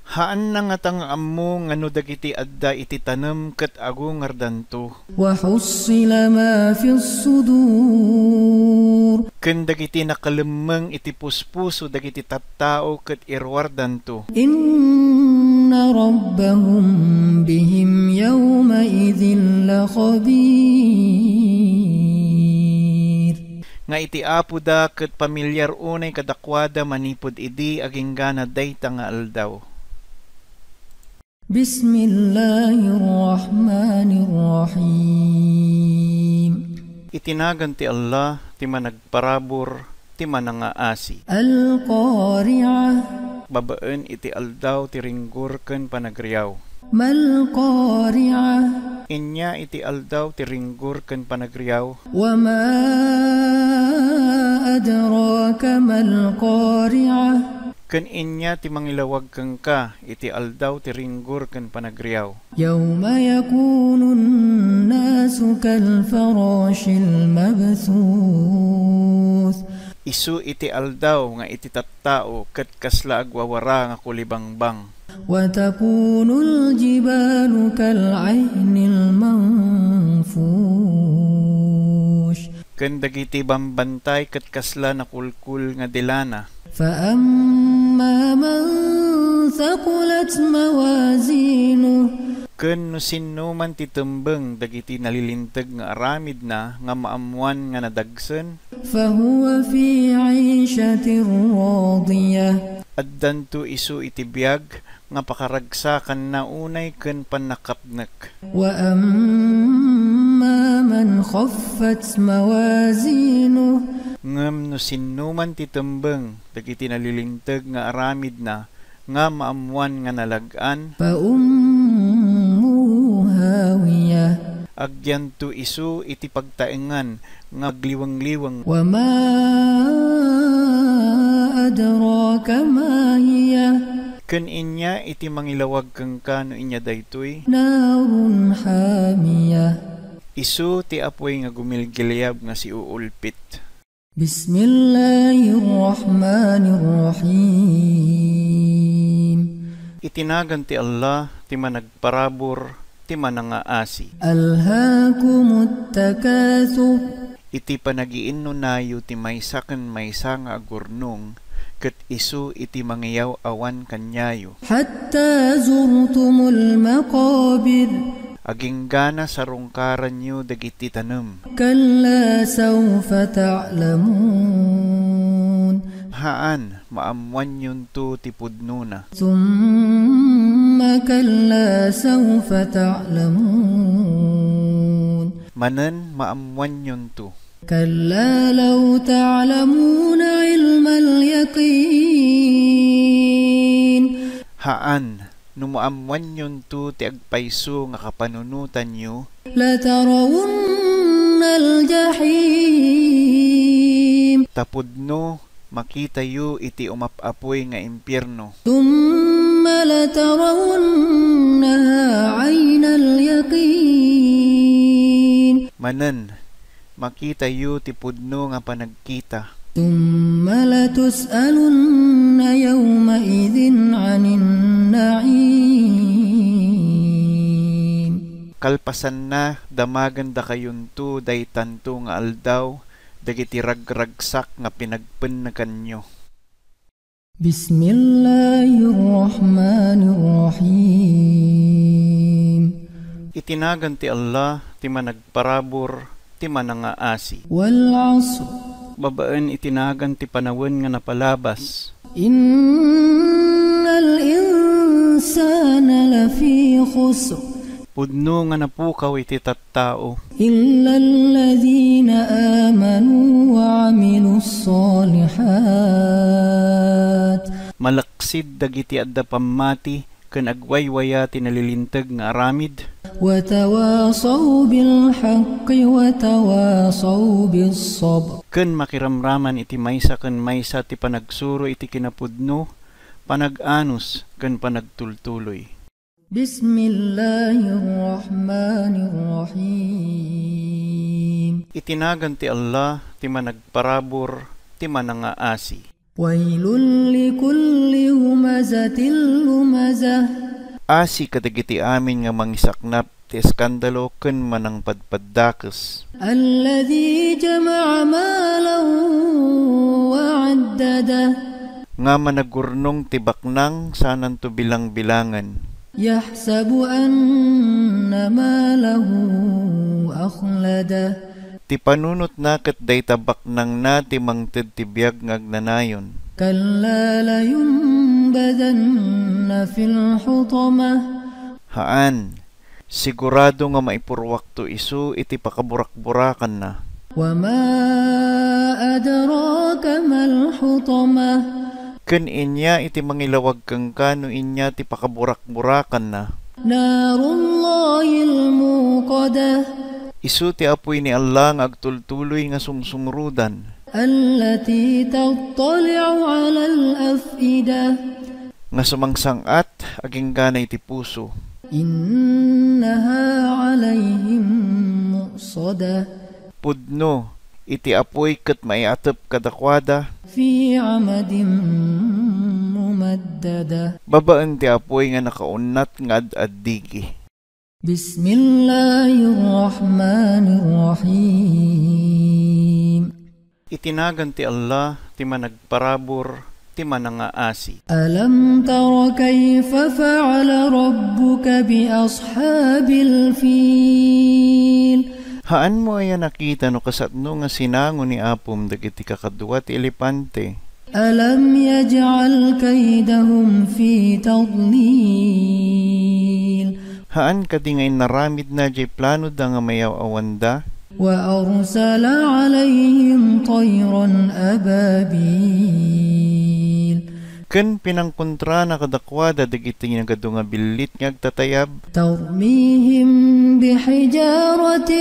Haan na nga ammo nga no dagiti adda iti tanem ket agungardanto. Wa hussila ma fis sudur. Ken dagiti nakalemmeng iti puspuso dagiti tattao ket irwardanto. Inna rabbahum bihim yawma idhin lakhabir. Nga iti Apo da ket pamilyar unay kadakwada manipod idi aginggana dayta nga aldaw. Bismillahirrahmanirrahim. Itinagan ti Allah, ti managparabor, ti manangaasi. Al-Qari'ah. Babaen iti aldaw ti ringgur ken panagriyaw. Mal-Qari'ah. Inya iti aldaw ti ringgur ken panagriyaw. Wa ma adraka mal-Qari'ah. Ken inya ti mangilawag kang ka iti aldaw ti ringgur ken panagriyaw. Yawma yakunun nasu kal-farashil mabthuth. Isu iti aldaw nga iti tattao ket kasla agwawara nga kulibangbang. Wa takunul jibalu kal-'ahnil manfush. Ken dagiti bambantay ket kasla nakulkul nga dilana. Fa amma man thaqulat mawazinuh. Ken no sinno man ti tembeng dagiti nalilinteg nga aramid na nga maamuan nga nadagsen, فهو في عيشة راضية addanto isu iti biag nga pakaragsakan na unay ken panakapnek. وأما من خفت موازينه Ngem no sinno man ti tembeng dagiti nalilinteg nga aramid na nga maamuan nga nalagan, فأمه هاوية agyanto isu iti pagtaengan nga gliwang-liwang. وما أدراك ما هي Ken inya iti mangilawag kang kano inya daytoy, نار حامية isu ti apoy nga gumilgilyab nga si uulpit. بسم الله الرحمن الرحيم Itinagan ti Allah ti managparabor ti manangaasi. ألهاكم التكاثر Iti panagiinno nayo ti maysa ken maysa nga agurnong, ket isu iti mangiyaw awan kanyayo. حتى زرتم المقابر Aging gana sa rungkaran nyo dagiti tanem. كلا سوف تعلمون Haan, maamuan yun to ti pudno na. ثم كلا سوف تعلمون Manen, maamuan yun to. كلا لو تعلمون علم اليقين Haan, numaamuan yun to ti agpayso nga kapanunutan nyo, لترون الجحيم tapudno makita yu iti umapapoy nga impyerno. ثم لترونها عين اليقين Manen, makita yu ti pudno nga panagkita. ثم لتسألن يومئذ عن النعيم Kalpasan na damagan da kayon to day tanto nga aldaw dagiti ragragsak nga pinagpen na kanyo. بسم الله الرحمن الرحيم Itinagan ti Allah ti managparabor ti manangaasi. والعصر Babaan itinagan ti panawen nga napalabas. إن الإنسان لفي خسر Pudno nga napukaw iti tattao. إلا الذين آمنوا وعملوا الصالحات Malaksid dagiti adda pamati ken agwaywaya ti nalilinteg nga aramid. وتواصوا بالحق وتواصوا بالصبر Ken makiramraman iti maysa ken maysa ti panagsuro iti kinapudno, panag-anos ken panagtultuloy. بسم الله الرحمن الرحيم Itinagan ti Allah ti managparabor ti manangaasi. ويل لكل همزة لمزة Asi kadagiti amin nga mangisaknap ti eskandalo ken manang padpaddakes. الذي جمع مالا وعدده Nga managurnong ti baknang sanan to bilang-bilangan. يحسب أن ماله أخلده Ti panunot na ket dayta baknang na ti mangted ti biag ngagnanayon. كلا لينبذن في الحطمة Haan, sigurado nga maipurwak to isu iti pakaburak-burakan na. وما أدراك ما الحطمة Ken inya iti mangilawag kang kano inya ti pakaburak-burakan na. نار الله الموقدة Isu ti apoy ni Allah nga agtultuloy nga sumsumrudan. التي تطلع على الأفئدة Nga sumangsangat aging ganay ti puso. إنها عليهم مؤصدة Pudno iti apoy ket maiatep kadakwada. في عمد ممددة Babaan ti apoy nga nakaunat nga ad-addigi. بسم الله الرحمن الرحيم Itinagan ti Allah ti managparabor ti manangaasi. ألم تر كيف فعل ربك بأصحاب الفيل Haan mo ay nakita no kasatno nga sinango ni Apom dagiti kakadwa ti elepante. ألم يجعل كيدهم في تضليل Haan kadi ngay naramid na jay plano da nga mayaw awanda. وأرسل عليهم طيرا أبابيل Ken pinangkontra na kadakwada dagiti nagado nga bilit nga agtatayab. ترميهم بحجارة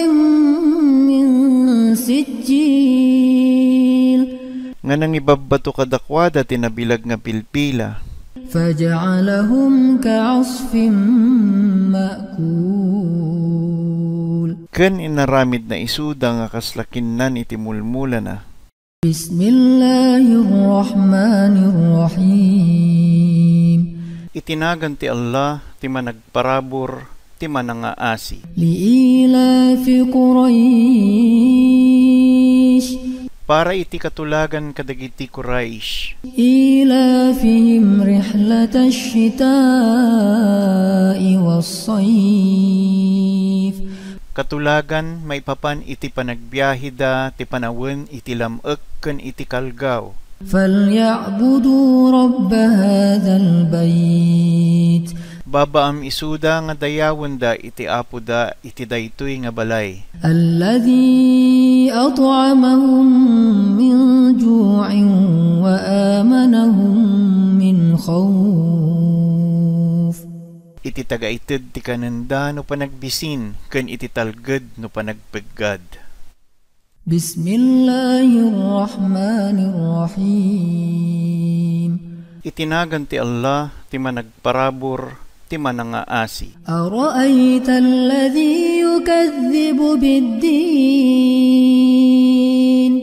من سجيل Nga nang ibabato kadakwada tinabilag nga pilpila. فجعلهم كعصف مأكول Ken inaramid na isuda nga kaslakinan iti mulmula na. بسم الله الرحمن الرحيم Itinagan ti Allah ti managparabor ti manangaasi. لإيلاف قريش Para iti katulagan kadagiti Quraish. إيلافهم رحلة الشتاء والصيف Katulagan maipapan iti panagbiyahe ti panawen iti lamek ken iti kalgaw. فليعبدوا رب هذا البيت Babaam isuda nga dayawen da iti apo da iti daytoy nga balay. الذي أطعمهم من جوع وآمنهم من خوف Iti tagaited ti kananda no panagbisin ken iti talged no panagpeggad. بسم الله الرحمن الرحيم Itinagan ti Allah ti managparabor ti manangaasi. أرأيت الذي يكذب بالدين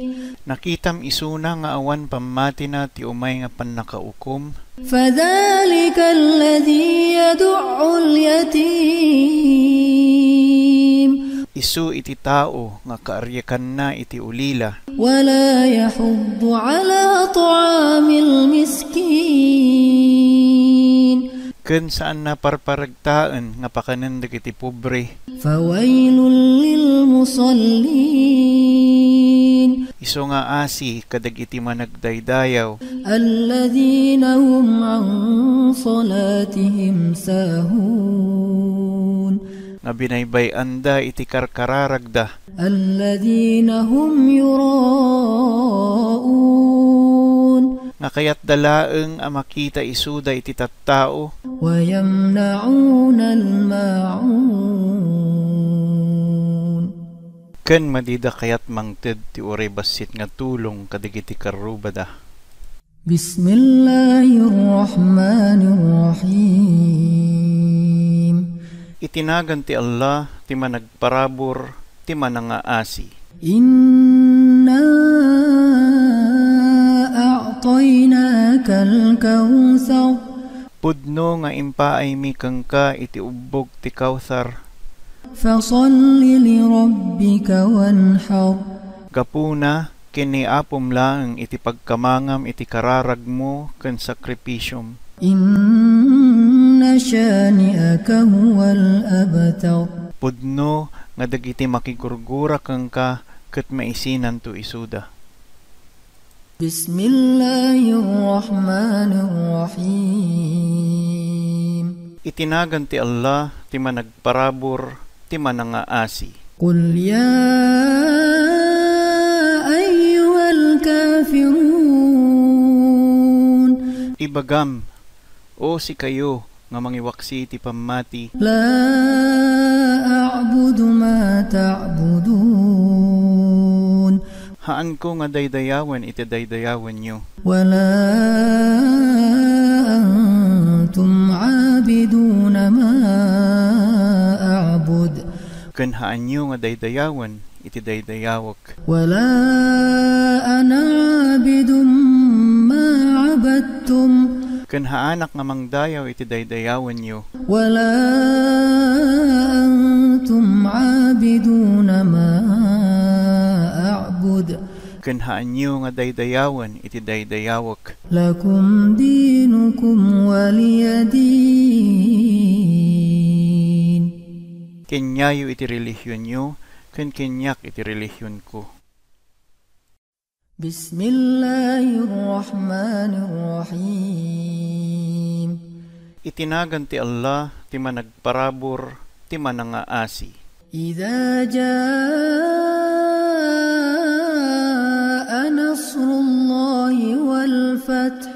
Nakitam isuna nga awan pamati na ti umay nga pannakaukom. فذلك الذي يدع اليتيم Isu iti tao nga kaaryakan na iti ulila. ولا يحض على طعام المسكين Ken saan na parparagtaan nga pakanan dagiti pobre. فويل للمصلين Isu nga asi kadag iti managdaydayaw. الذين هم عن صلاتهم ساهون Nga binaybayanda iti karkararagda. الذين هم يراءون Nga kayat dalaeng amakita isuda iti tattao. ويمنعون الماعون Ken madida kayat mangted ti uray basit nga tulong kadigiti karubada. بسم الله الرحمن الرحيم Itinagan ti Allah ti managparabor ti manangaasi. إنا أعطيناك الكوثر Pudno nga impaay mi kangka iti ubbog ti Kauthar. فصل لربك وانحر Gapuna kini apom lang iti pagkamangam iti kararag mo ken sakripisyom. إن شانئك هو الأبتر Pudno nga dagiti makigurgura kangka ket maisinan to isuda. بسم الله الرحمن الرحيم Itinagan ti Allah ti managparabor ti manangaasi. قل يا أيها الكافرون Ibagam, o si kayo nga mangiwaksi ti pamati. لا أعبد ما تعبدون Haan ko nga daydayawan iti daydayawan nyo. ولا أنتم عابدون ما أعبد Ken haan nyo nga daydayawan iti daydayawak. ولا أنا عابد ما عبدتم Ken haanak nga mangdayaw iti daydayawan nyo. ولا أنتم عابدون ما أعبد ken haanyo nga daydayawan iti daydayawak. لكم دينكم ولي دين. Kenyayo iti relihiyon nyo, ken kenyak iti relihiyon ko. بسم الله الرحمن الرحيم. Itinagan ti Allah, ti managparabor, ti manangaasi. إذا جاء نصر الله والفتح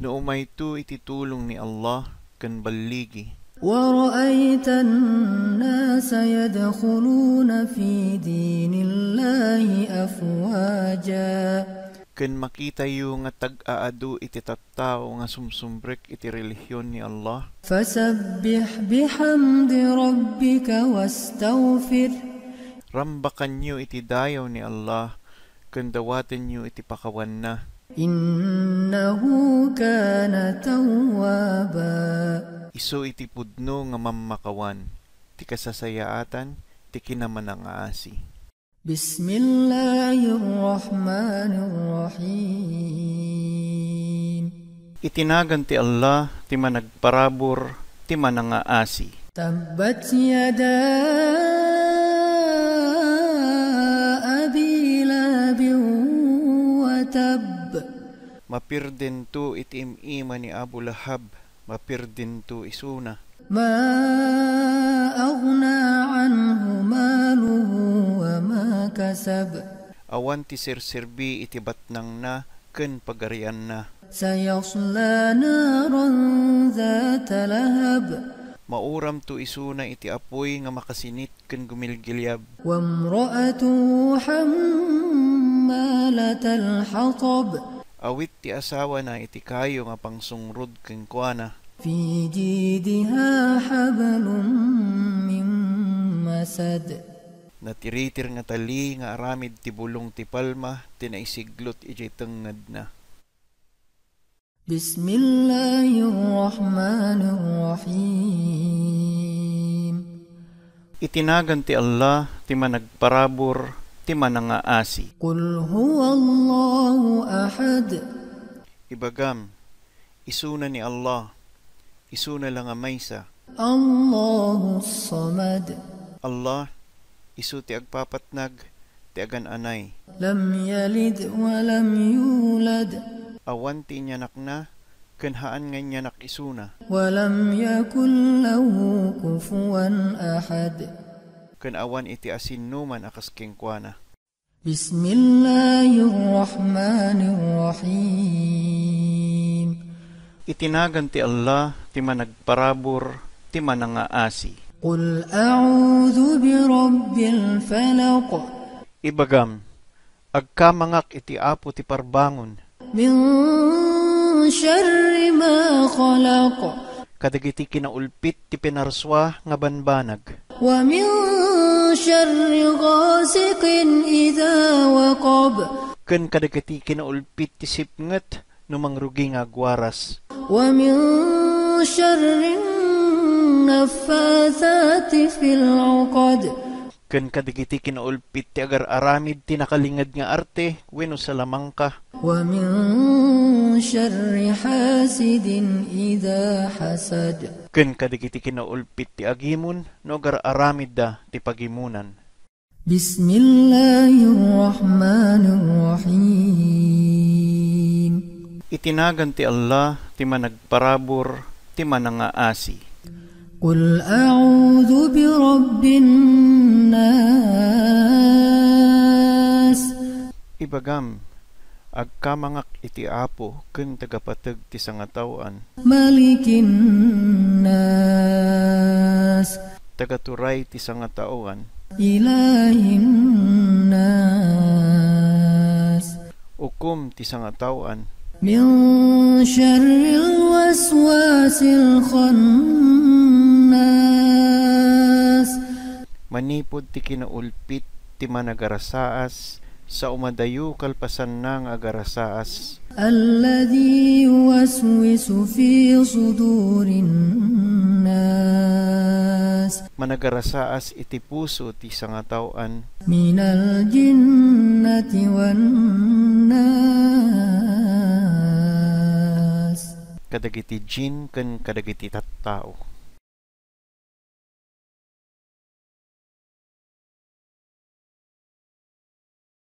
Noumay tu iti tulong ni Allah, ken balligi. ورأيت الناس يدخلون في دين الله أفواجا. Ken makita yu nga tag-aadu iti tattao nga sumsumbrek iti relihiyon ni Allah. فسبح بحمد ربك واستغفر. Rambakan nyo iti dayaw ni Allah, ken dawaten nyo iti pakawan na. إنه كان توابا. Isu iti pudno nga mammakawan, ti kasasayaatan, ti kinamanangaasi. بسم الله الرحمن الرحيم. Itinagan ti Allah, ti managparabor, ti manangaasi. تبت يدا أبي لهب وتب. Mapirden tu iti imima ni Abu Lahab, mapirden tu isuna. ما أغنى عنه ماله وما كسب. Awan ti sirserbi iti batnang na, ken pagarian na. سيصلى نارا ذات لهب. Mauram tu isuna iti apoy nga makasinit ken gumilgilyab. وامرأته حمالة الحطب. Awit ti asawa na iti kayo nga pangsungrod ken kuana. في جيدها حبل من مسد. Natiritir nga tali nga aramid ti bulong ti palma, tinaisiglot iti tengad na. بسم الله الرحمن الرحيم. Itinagan ti Allah, ti managparabor, ti manangaasi. قل هو الله أحد. Ibagam, isuna ni Allah, isuna lang maysa. الله الصمد. Allah, isu ti agpapatnag, ti agan-anay. لم يلد ولم يولد. Awan ti nyanak na, kenhaan nga nyanak isuna. ولم يكن له كفوا أحد. Ken awan iti asinnuman akas kengkuana. بسم الله الرحمن الرحيم. Itinagan ti Allah, ti managparabor, ti manangaasi. قل أعوذ برب الفلق. Ibagam, agkamangak iti apo ti parbangon. من شر ما خلق. Kadagiti kinaulpit ti pinarswa nga banbanag. ومن شر غاسق إذا وقب. Ken kadagiti kinaulpit ti sipnget no mangrugi nga agwaras. ومن شر النفاثات في العقد. Ken kadagiti kinaulpit ti agar-aramid ti nakalingad nga arte wenno sa lamang ka. ومن شر حاسد إذا حسد. Ken kadagiti kinaulpit ti agimon no agar-aramid da ti pagimunan. بسم الله الرحمن الرحيم. Itinagan ti Allah, ti managparabor, ti manangaasi. قل أعوذ برب الناس. Ibagam, agkamangak iti apo ken tagapateg ti sangatawan. ملك الناس. Tagaturay ti sangatawan. إله الناس. Ukom ti sangatawan. من شر الوسواس الخناس. Manipod ti kinaulpit ti managarasaas sa umadayo kalpasan ng agarasaas, الذي يوسوس في صدور الناس managarasaas iti puso ti sangatawan, من الجنة والناس. kadagiti jin ken kadagiti tattao.